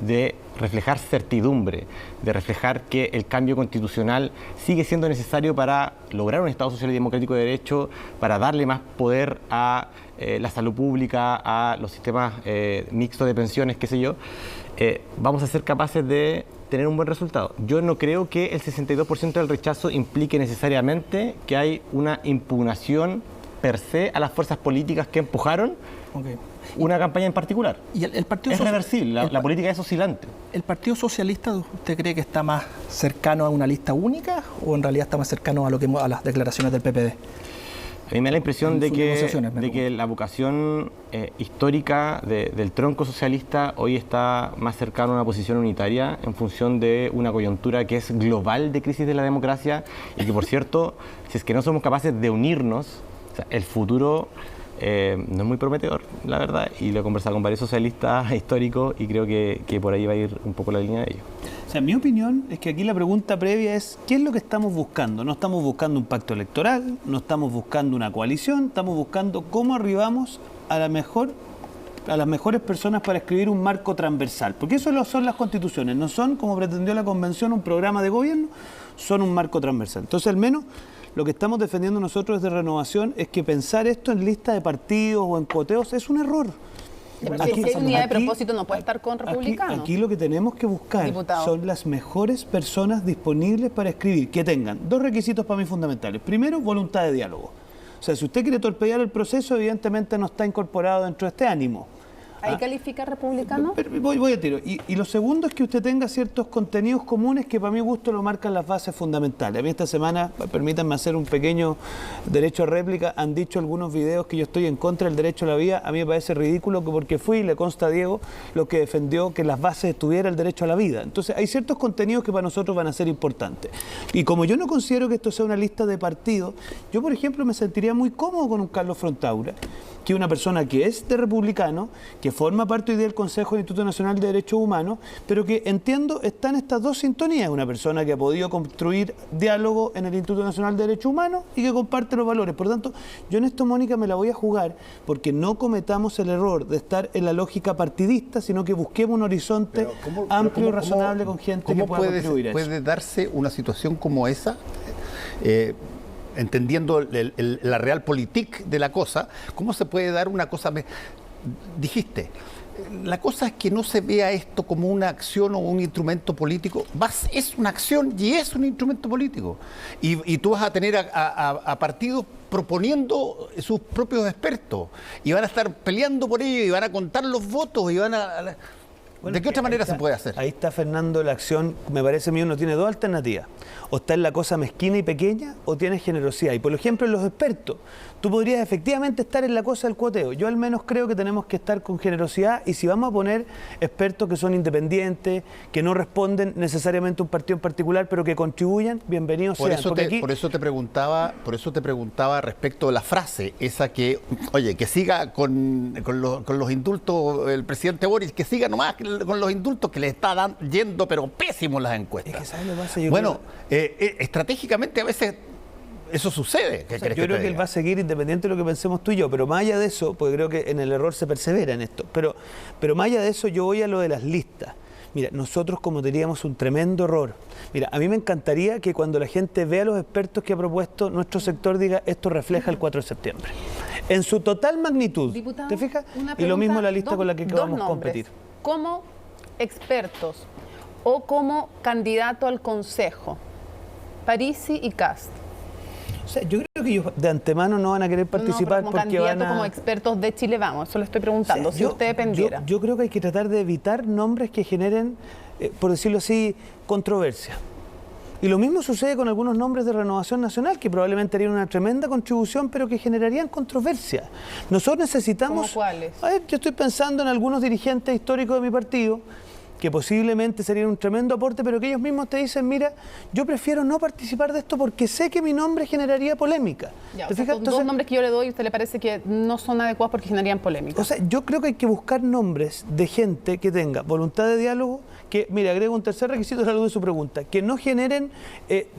de reflejar certidumbre, de reflejar que el cambio constitucional sigue siendo necesario para lograr un Estado social y democrático de derecho, para darle más poder a la salud pública, a los sistemas mixtos de pensiones, qué sé yo, vamos a ser capaces de tener un buen resultado. Yo no creo que el 62% del rechazo implique necesariamente que hay una impugnación per se a las fuerzas políticas que empujaron una campaña en particular. Y el Partido es reversible, la política es oscilante. ¿El Partido Socialista usted cree que está más cercano a una lista única o en realidad está más cercano a las declaraciones del PPD? A mí me da la impresión de que la vocación histórica del tronco socialista hoy está más cercano a una posición unitaria en función de una coyuntura que es global de crisis de la democracia y que, por cierto, si es que no somos capaces de unirnos, o sea, el futuro no es muy prometedor, la verdad, y lo he conversado con varios socialistas históricos y creo que por ahí va a ir un poco la línea de ellos. O sea, mi opinión es que aquí la pregunta previa es ¿qué es lo que estamos buscando? No estamos buscando un pacto electoral, no estamos buscando una coalición, estamos buscando cómo arribamos a las mejores personas para escribir un marco transversal, porque eso son las constituciones, no son, como pretendió la convención, un programa de gobierno, son un marco transversal. Entonces, al menos lo que estamos defendiendo nosotros desde Renovación es que pensar esto en lista de partidos o en coteos es un error. Si hay unidad de propósito no puede estar con republicanos. Aquí lo que tenemos que buscar son las mejores personas disponibles para escribir, que tengan 2 requisitos para mí fundamentales. Primero, voluntad de diálogo. O sea, si usted quiere torpedear el proceso, evidentemente no está incorporado dentro de este ánimo. ¿Ahí califica republicano? Voy a tiro. Y lo segundo es que usted tenga ciertos contenidos comunes que para mi gusto lo marcan las bases fundamentales. A mí esta semana, permítanme hacer un pequeño derecho a réplica, han dicho algunos videos que yo estoy en contra del derecho a la vida. A mí me parece ridículo porque fui, le consta a Diego, lo que defendió que las bases estuviera el derecho a la vida. Entonces hay ciertos contenidos que para nosotros van a ser importantes. Y como yo no considero que esto sea una lista de partidos, yo por ejemplo me sentiría muy cómodo con un Carlos Frontaura, que es una persona que es de republicano, que forma parte hoy del Consejo del Instituto Nacional de Derechos Humanos, pero que entiendo está en estas 2 sintonías. Una persona que ha podido construir diálogo en el Instituto Nacional de Derechos Humanos y que comparte los valores. Por lo tanto, yo en esto, Mónica, me la voy a jugar porque no cometamos el error de estar en la lógica partidista, sino que busquemos un horizonte amplio y razonable con gente que pueda contribuir a eso. ¿Puede darse una situación como esa? entendiendo la realpolitik de la cosa, ¿cómo se puede dar una cosa? Dijiste, la cosa es que no se vea esto como una acción o un instrumento político. Es una acción y es un instrumento político. Y tú vas a tener a partidos proponiendo sus propios expertos y van a estar peleando por ello y van a contar los votos y van a... ¿De qué otra manera se puede hacer? Ahí está, Fernando, la acción, me parece a mí, uno tiene dos alternativas. O está en la cosa mezquina y pequeña, o tienes generosidad. Y por ejemplo, en los expertos, tú podrías efectivamente estar en la cosa del cuoteo. Yo al menos creo que tenemos que estar con generosidad, y si vamos a poner expertos que son independientes, que no responden necesariamente a un partido en particular, pero que contribuyan, bienvenidos sean. Por eso te preguntaba respecto de la frase, esa que, oye, que siga con los indultos el presidente Boris, que siga nomás con los indultos, que le está yendo pero pésimo las encuestas. Es que ¿sabes lo que pasa? Bueno, estratégicamente a veces eso sucede. Yo creo que él va a seguir independiente de lo que pensemos tú y yo, pero más allá de eso, porque creo que en el error se persevera en esto, pero más allá de eso yo voy a lo de las listas. Mira, nosotros cometeríamos un tremendo error. Mira, a mí me encantaría que cuando la gente vea a los expertos que ha propuesto nuestro sector diga, esto refleja el 4 de septiembre. En su total magnitud, Diputado, ¿te fijas? una Y lo mismo la lista pregunta, con la que vamos a competir. Como expertos o como candidato al Consejo, Parisi y Kast. O sea, yo creo que ellos de antemano no van a querer participar como porque candidato, van a... como expertos de Chile Vamos, eso le estoy preguntando, O sea, si usted dependiera. Yo creo que hay que tratar de evitar nombres que generen, por decirlo así, controversia. Y lo mismo sucede con algunos nombres de Renovación Nacional, que probablemente harían una tremenda contribución, pero que generarían controversia. Nosotros necesitamos... ¿Cómo cuáles? A ver, yo estoy pensando en algunos dirigentes históricos de mi partido, que posiblemente serían un tremendo aporte, pero que ellos mismos te dicen, mira, yo prefiero no participar de esto porque sé que mi nombre generaría polémica. Ya, ¿Te o sea, fijas? son dos nombres que yo le doy y a usted le parece que no son adecuados porque generarían polémica. O sea, yo creo que hay que buscar nombres de gente que tenga voluntad de diálogo, que, mira, agrego un tercer requisito a la luz de su pregunta, que no generen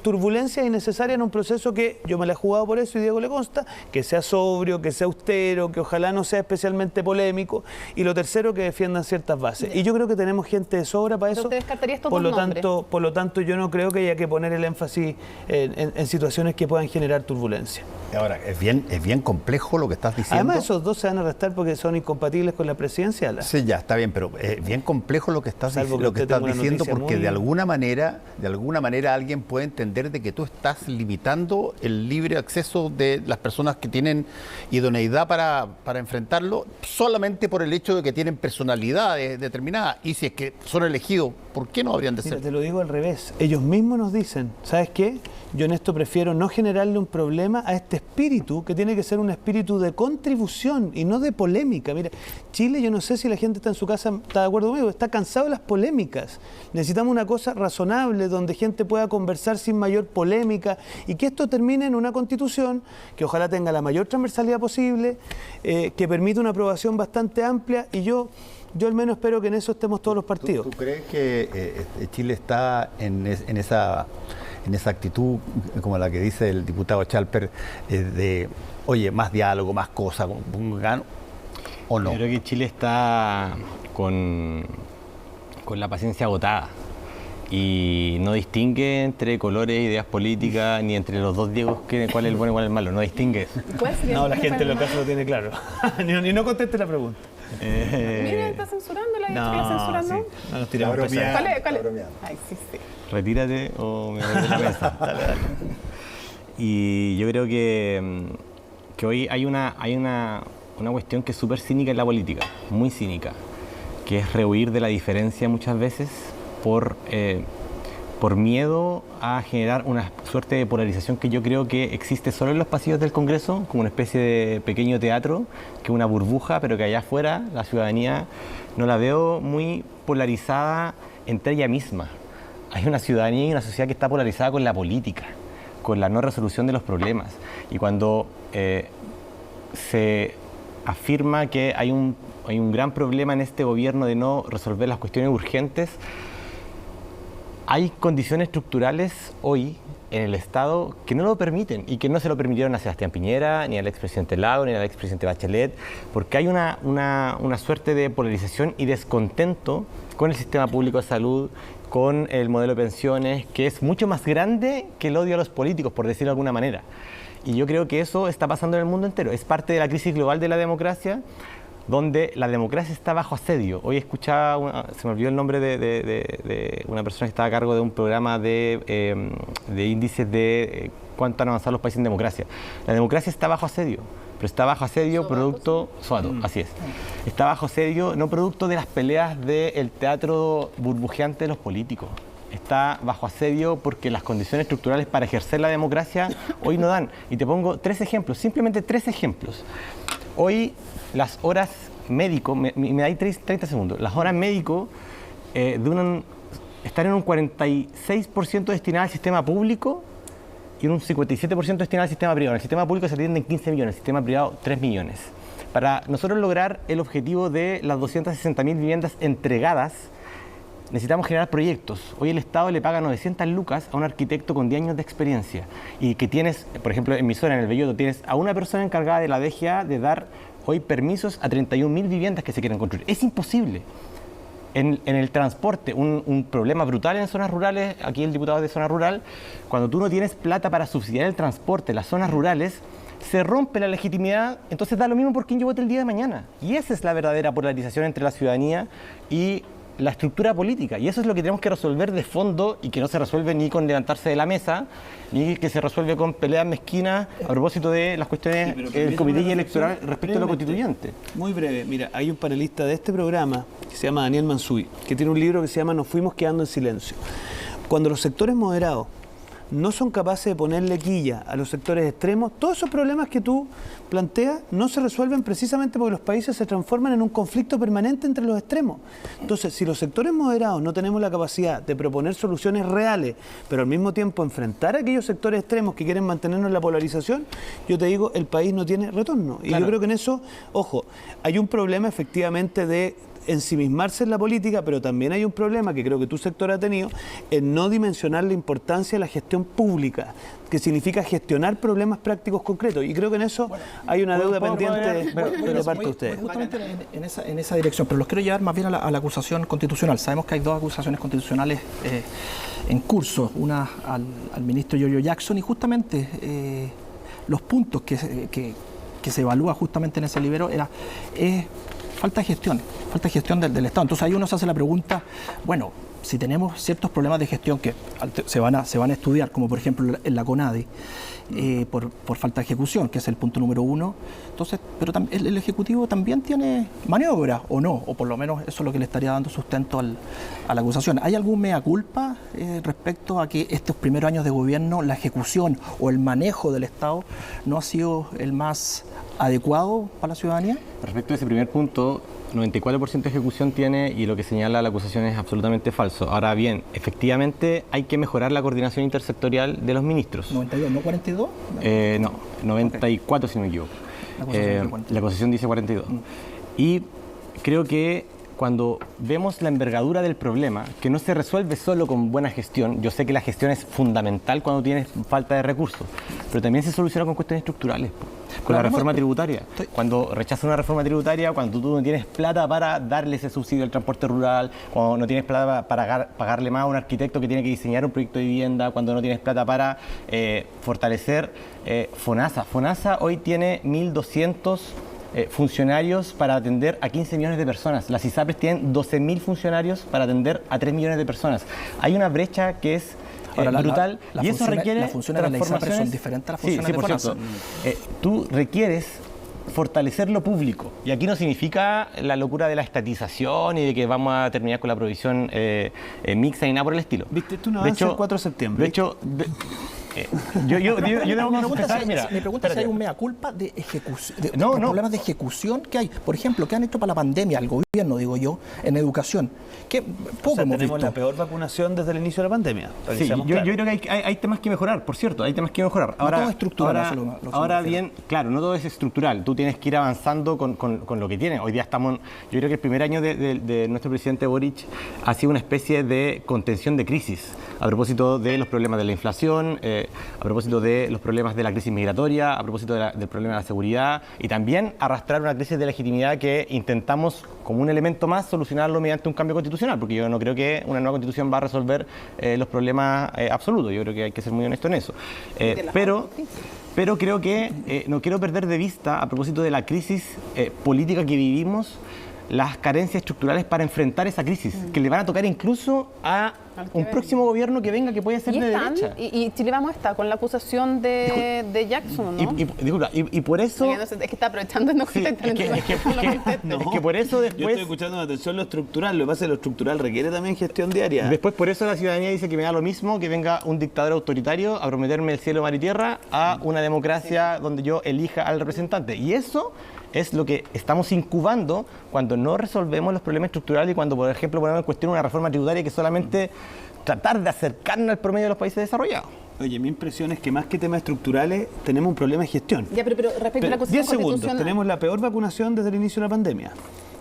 turbulencias innecesarias en un proceso que yo me la he jugado por eso y Diego le consta, que sea sobrio, que sea austero, que ojalá no sea especialmente polémico, y lo tercero, que defiendan ciertas bases. Ya. Y yo creo que tenemos gente de sobra para Pero eso. usted descartaría estos por dos lo nombres. tanto, por lo tanto, yo no creo que haya que poner el énfasis en situaciones que puedan generar turbulencia. Ahora, es bien complejo lo que estás diciendo. Además, esos dos se van a arrestar porque son incompatibles con la presidencial. Sí, ya, está bien, pero es bien complejo lo que estás, Salvo que lo que usted estás tenga una diciendo, noticia porque muy- de alguna manera alguien puede entender de que tú estás limitando el libre acceso de las personas que tienen idoneidad para enfrentarlo solamente por el hecho de que tienen personalidades determinadas. Y si es que son elegidos, ¿por qué no habrían de Mira, ser? te lo digo al revés. Ellos mismos nos dicen, ¿sabes qué? Yo en esto prefiero no generarle un problema a este espíritu, que tiene que ser un espíritu de contribución y no de polémica. Mira, Chile, yo no sé si la gente está en su casa, está de acuerdo conmigo, está cansado de las polémicas. Necesitamos una cosa razonable, donde gente pueda conversar sin mayor polémica y que esto termine en una constitución que ojalá tenga la mayor transversalidad posible, que permita una aprobación bastante amplia, y yo al menos espero que en eso estemos todos los partidos. ¿Tú crees que Chile está en esa actitud como la que dice el diputado Chalper, de, oye, más diálogo, más cosas, o no? Yo creo que Chile está con la paciencia agotada y no distingue entre colores, ideas políticas, ni entre los dos Diegos, cuál es el bueno y cuál es el malo, no distingue eso. No, la gente en los casos lo tiene claro. ni no conteste la pregunta. Mira, está censurando, la está censurando. sí, no nos tiramos Está pesadas. ¿Cuál es? Ay, sí. Retírate o me voy de la mesa. Dale. Y yo creo que hoy hay una cuestión que es súper cínica en la política, muy cínica, que es rehuir de la diferencia muchas veces por miedo a generar una suerte de polarización que yo creo que existe solo en los pasillos del Congreso, como una especie de pequeño teatro, que es una burbuja, pero que allá afuera la ciudadanía no la veo muy polarizada entre ella misma. Hay una ciudadanía y una sociedad que está polarizada con la política, con la no resolución de los problemas. Y cuando se afirma que hay un gran problema en este gobierno de no resolver las cuestiones urgentes, hay condiciones estructurales hoy en el Estado que no lo permiten y que no se lo permitieron a Sebastián Piñera, ni al expresidente Lago, ni al expresidente Bachelet, porque hay una suerte de polarización y descontento con el sistema público de salud, con el modelo de pensiones, que es mucho más grande que el odio a los políticos, por decirlo de alguna manera. Y yo creo que eso está pasando en el mundo entero. Es parte de la crisis global de la democracia, donde la democracia está bajo asedio. Hoy escuchaba, se me olvidó el nombre de una persona que estaba a cargo de un programa de índices de cuánto han avanzado los países en democracia. La democracia está bajo asedio, pero está bajo asedio producto... Soato, así es. Está bajo asedio no producto de las peleas del teatro burbujeante de los políticos. Está bajo asedio porque las condiciones estructurales para ejercer la democracia hoy no dan. Y te pongo 3 ejemplos, simplemente 3 ejemplos. Hoy las horas médico, me dais 30 segundos, las horas médico están en un 46% destinadas al sistema público y un 57% destinado al sistema privado. En el sistema público se atienden 15 millones, en el sistema privado 3 millones. Para nosotros lograr el objetivo de las 260.000 viviendas entregadas, necesitamos generar proyectos. Hoy el Estado le paga 900 lucas a un arquitecto con 10 años de experiencia y que tienes, por ejemplo, en mi zona, en el Belloto, tienes a una persona encargada de la DGA de dar hoy permisos a 31.000 viviendas que se quieren construir. Es imposible. En el transporte, un problema brutal en zonas rurales, aquí el diputado de zona rural, cuando tú no tienes plata para subsidiar el transporte en las zonas rurales, se rompe la legitimidad, entonces da lo mismo por quién yo vote el día de mañana. Y esa es la verdadera polarización entre la ciudadanía y la estructura política. Y eso es lo que tenemos que resolver de fondo y que no se resuelve ni con levantarse de la mesa, ni que se resuelve con peleas mezquinas a propósito de las cuestiones del comité electoral respecto a lo constituyente. Muy breve, mira, hay un panelista de este programa que se llama Daniel Mansuy, que tiene un libro que se llama Nos fuimos quedando en silencio. Cuando los sectores moderados no son capaces de ponerle quilla a los sectores extremos, todos esos problemas que tú planteas no se resuelven precisamente porque los países se transforman en un conflicto permanente entre los extremos. Entonces, si los sectores moderados no tenemos la capacidad de proponer soluciones reales, pero al mismo tiempo enfrentar a aquellos sectores extremos que quieren mantenernos en la polarización, yo te digo, el país no tiene retorno. Y yo creo que en eso, ojo, hay un problema efectivamente de ensimismarse en la política, pero también hay un problema que creo que tu sector ha tenido en no dimensionar la importancia de la gestión pública, que significa gestionar problemas prácticos concretos. Y creo que en eso hay una deuda pendiente de parte de ustedes. Justamente en esa dirección, pero los quiero llevar más bien a la acusación constitucional. Sabemos que hay 2 acusaciones constitucionales en curso, una al ministro Giorgio Jackson, y justamente los puntos que se evalúa justamente en ese libro es falta de gestión del Estado. Entonces ahí uno se hace la pregunta, bueno, si tenemos ciertos problemas de gestión que se van a estudiar, como por ejemplo en la CONADI, por falta de ejecución, que es el punto número 1, entonces, pero el Ejecutivo también tiene maniobra, o no, o por lo menos eso es lo que le estaría dando sustento a la acusación. ¿Hay algún mea culpa respecto a que estos primeros años de gobierno, la ejecución o el manejo del Estado no ha sido el más adecuado para la ciudadanía? Respecto a ese primer punto, 94% de ejecución tiene y lo que señala la acusación es absolutamente falso. Ahora bien, efectivamente hay que mejorar la coordinación intersectorial de los ministros. 92, ¿no 42? No, 94 si no me equivoco. La acusación dice 42. Y creo que cuando vemos la envergadura del problema, que no se resuelve solo con buena gestión, yo sé que la gestión es fundamental cuando tienes falta de recursos, pero también se soluciona con cuestiones estructurales, con la reforma tributaria. Cuando rechazas una reforma tributaria, cuando tú no tienes plata para darle ese subsidio al transporte rural, cuando no tienes plata para pagarle más a un arquitecto que tiene que diseñar un proyecto de vivienda, cuando no tienes plata para fortalecer FONASA. FONASA hoy tiene 1.200 funcionarios para atender a 15 millones de personas. Las ISAPRES tienen 12.000 funcionarios para atender a 3 millones de personas. Hay una brecha que es brutal y eso requiere las funciones de la ISAPRES son diferentes a las funciones de FONASA. Tú requieres fortalecer lo público. Y aquí no significa la locura de la estatización y de que vamos a terminar con la provisión mixta ni nada por el estilo. ¿Viste? Tú no avanzas el 4 de septiembre. De hecho, yo tengo que confesar, mira, me pregunta si hay un mea culpa de ejecución, problemas de ejecución que hay. Por ejemplo, ¿qué han hecho para la pandemia al gobierno, digo yo, en educación? Que poco hemos tenemos visto. La peor vacunación desde el inicio de la pandemia. Sí, yo creo que hay temas que mejorar, por cierto, hay temas que mejorar. Ahora, no todo es estructural. Ahora bien, claro, no todo es estructural. Tú tienes que ir avanzando con lo que tienes. Hoy día estamos, yo creo que el primer año de nuestro presidente Boric ha sido una especie de contención de crisis a propósito de los problemas de la inflación, a propósito de los problemas de la crisis migratoria, a propósito del problema de la seguridad y también arrastrar una crisis de legitimidad que intentamos como un elemento más solucionarlo mediante un cambio constitucional, porque yo no creo que una nueva constitución va a resolver los problemas absolutos. Yo creo que hay que ser muy honesto en eso. Pero creo que no quiero perder de vista, a propósito de la crisis política que vivimos, las carencias estructurales para enfrentar esa crisis, que le van a tocar incluso a un próximo gobierno que venga, que puede ser de derecha. Y Chile Vamos está con la acusación de Jackson, ¿no? Disculpa, y por eso... Es que está aprovechando no sí, es que por eso después... Yo estoy escuchando con atención lo estructural, lo que pasa es que lo estructural requiere también gestión diaria. Después por eso la ciudadanía dice que me da lo mismo que venga un dictador autoritario a prometerme el cielo, mar y tierra a una democracia donde yo elija al representante. Y eso es lo que estamos incubando cuando no resolvemos los problemas estructurales y cuando, por ejemplo, ponemos en cuestión una reforma tributaria que solamente tratar de acercarnos al promedio de los países desarrollados. Oye, mi impresión es que más que temas estructurales tenemos un problema de gestión. Ya, pero respecto a la Constitución 10 segundos, tenemos la peor vacunación desde el inicio de la pandemia.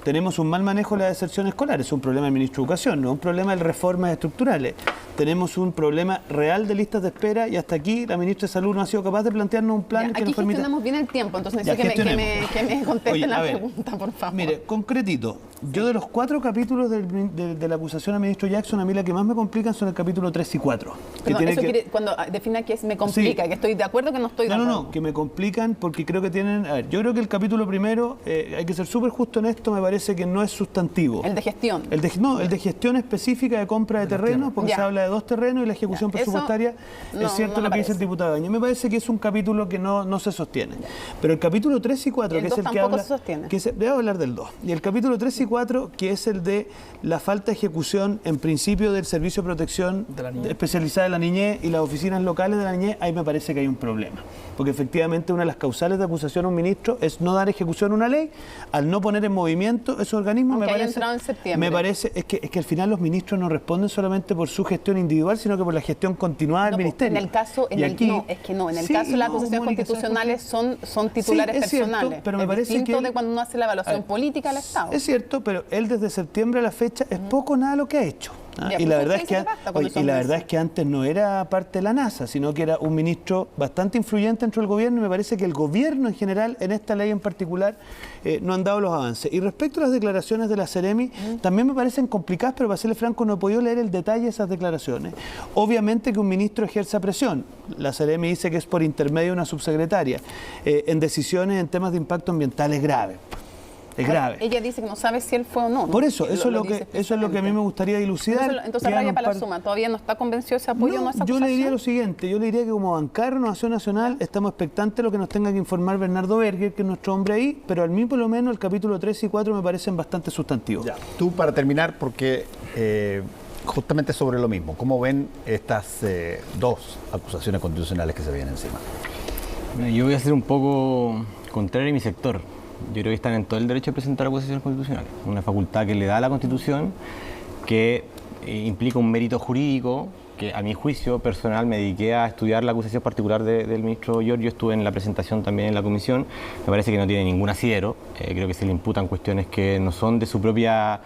Tenemos un mal manejo de la deserción escolar, es un problema del ministro de Educación, no es un problema de reformas estructurales. Tenemos un problema real de listas de espera y hasta aquí la ministra de Salud no ha sido capaz de plantearnos un plan que nos permita... Gestionamos bien el tiempo, entonces necesito que me contesten la pregunta, por favor. Mire, concretito, yo de los 4 capítulos de la acusación al ministro Jackson, a mí la que más me complican son el capítulo 3 y 4. Perdón, eso quiere, cuando defina que me complica, sí, que estoy de acuerdo que no estoy de acuerdo. No, que me complican porque creo que tienen... A ver, yo creo que el capítulo primero, hay que ser súper justo en esto, me parece que no es sustantivo. El de gestión. El de gestión específica de compra de terrenos, porque se habla de 2 terrenos y la ejecución presupuestaria, es cierto lo que dice el diputado Gaña. Me parece que es un capítulo que no se sostiene. Pero el capítulo 3 y 4, que es el que habla... se sostiene. Voy a hablar del 2. Y el capítulo 3 y 4, que es el de la falta de ejecución, en principio, del servicio de protección especializada de la niñez y las oficinas locales de la niñez, ahí me parece que hay un problema. Porque efectivamente una de las causales de acusación a un ministro es no dar ejecución a una ley, al no poner en movimiento esos organismos. Me parece es que al final los ministros no responden solamente por su gestión individual, sino que por la gestión continuada del ministerio. En el caso, en el caso de las acusaciones constitucionales son titulares personales. Cierto, pero me parece distinto de cuando uno hace la evaluación política del Estado. Es cierto, pero él desde septiembre a la fecha es poco o nada lo que ha hecho. Y la verdad es que antes no era parte de la NASA, sino que era un ministro bastante influyente dentro del gobierno, y me parece que el gobierno en general, en esta ley en particular, no han dado los avances. Y respecto a las declaraciones de la Seremi, también me parecen complicadas, pero para serle franco, no he podido leer el detalle de esas declaraciones. Obviamente que un ministro ejerza presión. La Seremi dice que es por intermedio de una subsecretaria, en decisiones en temas de impacto ambiental es grave. Es grave. Ella dice que no sabe si él fue o no. Por eso, eso es lo que a mí me gustaría dilucidar. Entonces raya para la suma, ¿todavía no está convencido ese apoyo? ¿No esa acusación? Yo le diría lo siguiente, yo le diría que como bancada de Renovación Nacional estamos expectantes de lo que nos tenga que informar Bernardo Berger, que es nuestro hombre ahí, pero a mí por lo menos el capítulo 3 y 4 me parecen bastante sustantivos. Ya. Tú, para terminar, porque justamente sobre lo mismo, ¿cómo ven estas 2 acusaciones constitucionales que se vienen encima? Yo voy a ser un poco contrario a mi sector. Yo creo que están en todo el derecho de presentar acusaciones constitucionales. Una facultad que le da a la Constitución, que implica un mérito jurídico, que a mi juicio personal me dediqué a estudiar la acusación particular del ministro Giorgio, estuve en la presentación también en la comisión, me parece que no tiene ningún asidero, creo que se le imputan cuestiones que no son de su propia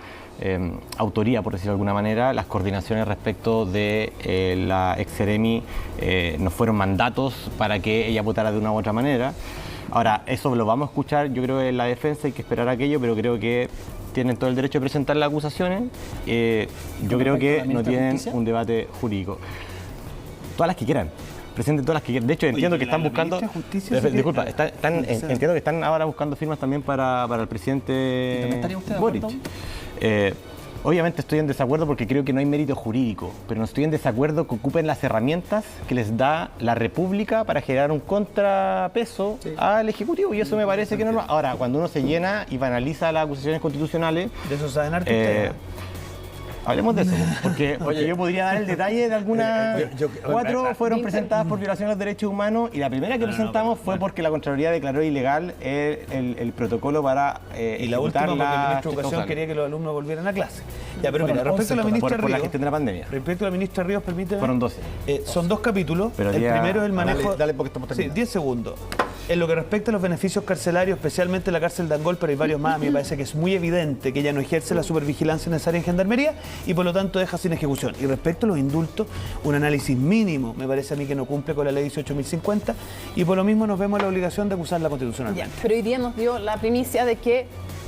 autoría, por decirlo de alguna manera. Las coordinaciones respecto de la ex Seremi no fueron mandatos para que ella votara de una u otra manera. Ahora, eso lo vamos a escuchar, yo creo, en la defensa, hay que esperar aquello, pero creo que tienen todo el derecho de presentar las acusaciones. Yo creo que no tienen un debate jurídico. Todas las que quieran, presenten todas las que quieran. De hecho, entiendo que están buscando... Disculpa, entiendo que están ahora buscando firmas también para el presidente Boric. Obviamente estoy en desacuerdo porque creo que no hay mérito jurídico, pero no estoy en desacuerdo que ocupen las herramientas que les da la República para generar un contrapeso al Ejecutivo, y eso me parece que no. Ahora, cuando uno se llena y banaliza las acusaciones constitucionales... De eso saben harto ustedes. Hablemos de eso, porque yo podría dar el detalle de algunas. 4 fueron presentadas por violación de los derechos humanos, y la primera que presentamos fue porque la Contraloría declaró ilegal el protocolo para y la última porque el ministro de Educación quería que los alumnos volvieran a clase. Ya, pero mira, respecto a la ministra Ríos, por la gestión de la pandemia. Respecto a la ministra Ríos, permíteme. Fueron 12. Son 2 capítulos. Pero el primero es el manejo... Dale porque estamos terminando. Sí, 10 segundos. En lo que respecta a los beneficios carcelarios, especialmente la cárcel de Angol, pero hay varios más, a mí me parece que es muy evidente que ella no ejerce la supervigilancia necesaria en Gendarmería y por lo tanto deja sin ejecución. Y respecto a los indultos, un análisis mínimo me parece a mí que no cumple con la ley 18.050 y por lo mismo nos vemos la obligación de acusarla constitucionalmente. Ya, pero hoy día nos dio la primicia de que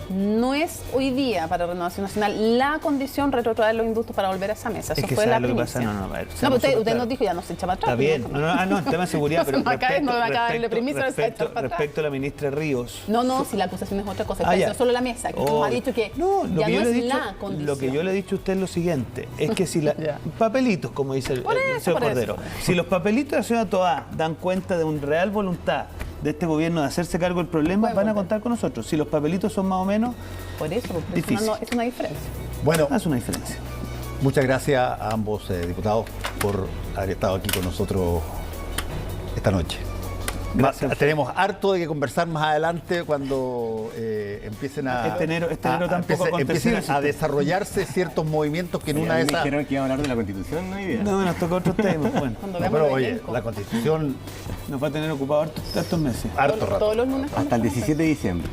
no es hoy día para Renovación Nacional la condición retrotraer los indultos para volver a esa mesa. Eso Es que fue la ¿sabes lo que primicia. pasa? No, a ver, No, seamos pero usted súper nos claros. dijo ya no se echa para atrás. Está bien, ¿no? no, el tema de seguridad, pero No me acaba de darle permiso de echar para atrás. respecto a la ministra Ríos. No, si la acusación es otra cosa, Ah, eso ya. es solo la mesa, que nos ha dicho que no, lo ya que no yo le he es dicho, la condición. lo que yo le he dicho a usted es lo siguiente, es que si la, papelitos, como dice el señor Cordero, si los papelitos de la señora Toá dan cuenta de una real voluntad de este gobierno de hacerse cargo del problema, Puede van a volver. contar con nosotros. Si los papelitos son más o menos, Por eso, porque Difícil. es una diferencia. Bueno, hace una diferencia. muchas gracias a ambos diputados por haber estado aquí con nosotros esta noche. Tenemos harto de que conversar más adelante cuando empiecen a, Este enero tampoco empiecen acontecido, a desarrollarse ciertos movimientos que en una de esas... dijeron que iban a hablar de la Constitución, no hay idea. No, nos tocó otros temas. Bueno, Cuando No, veamos pero el oye, elenco. la Constitución, nos va a tener ocupado hartos meses. harto rato. Todos los lunes. Hasta el 17 de diciembre.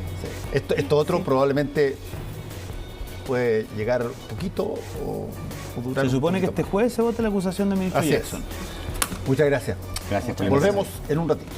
Esto otro probablemente puede llegar poquito o durar Se un supone que poquito este jueves se vota la acusación del ministro Así es. Jackson. más. Muchas gracias. Gracias por la Volvemos en un ratito.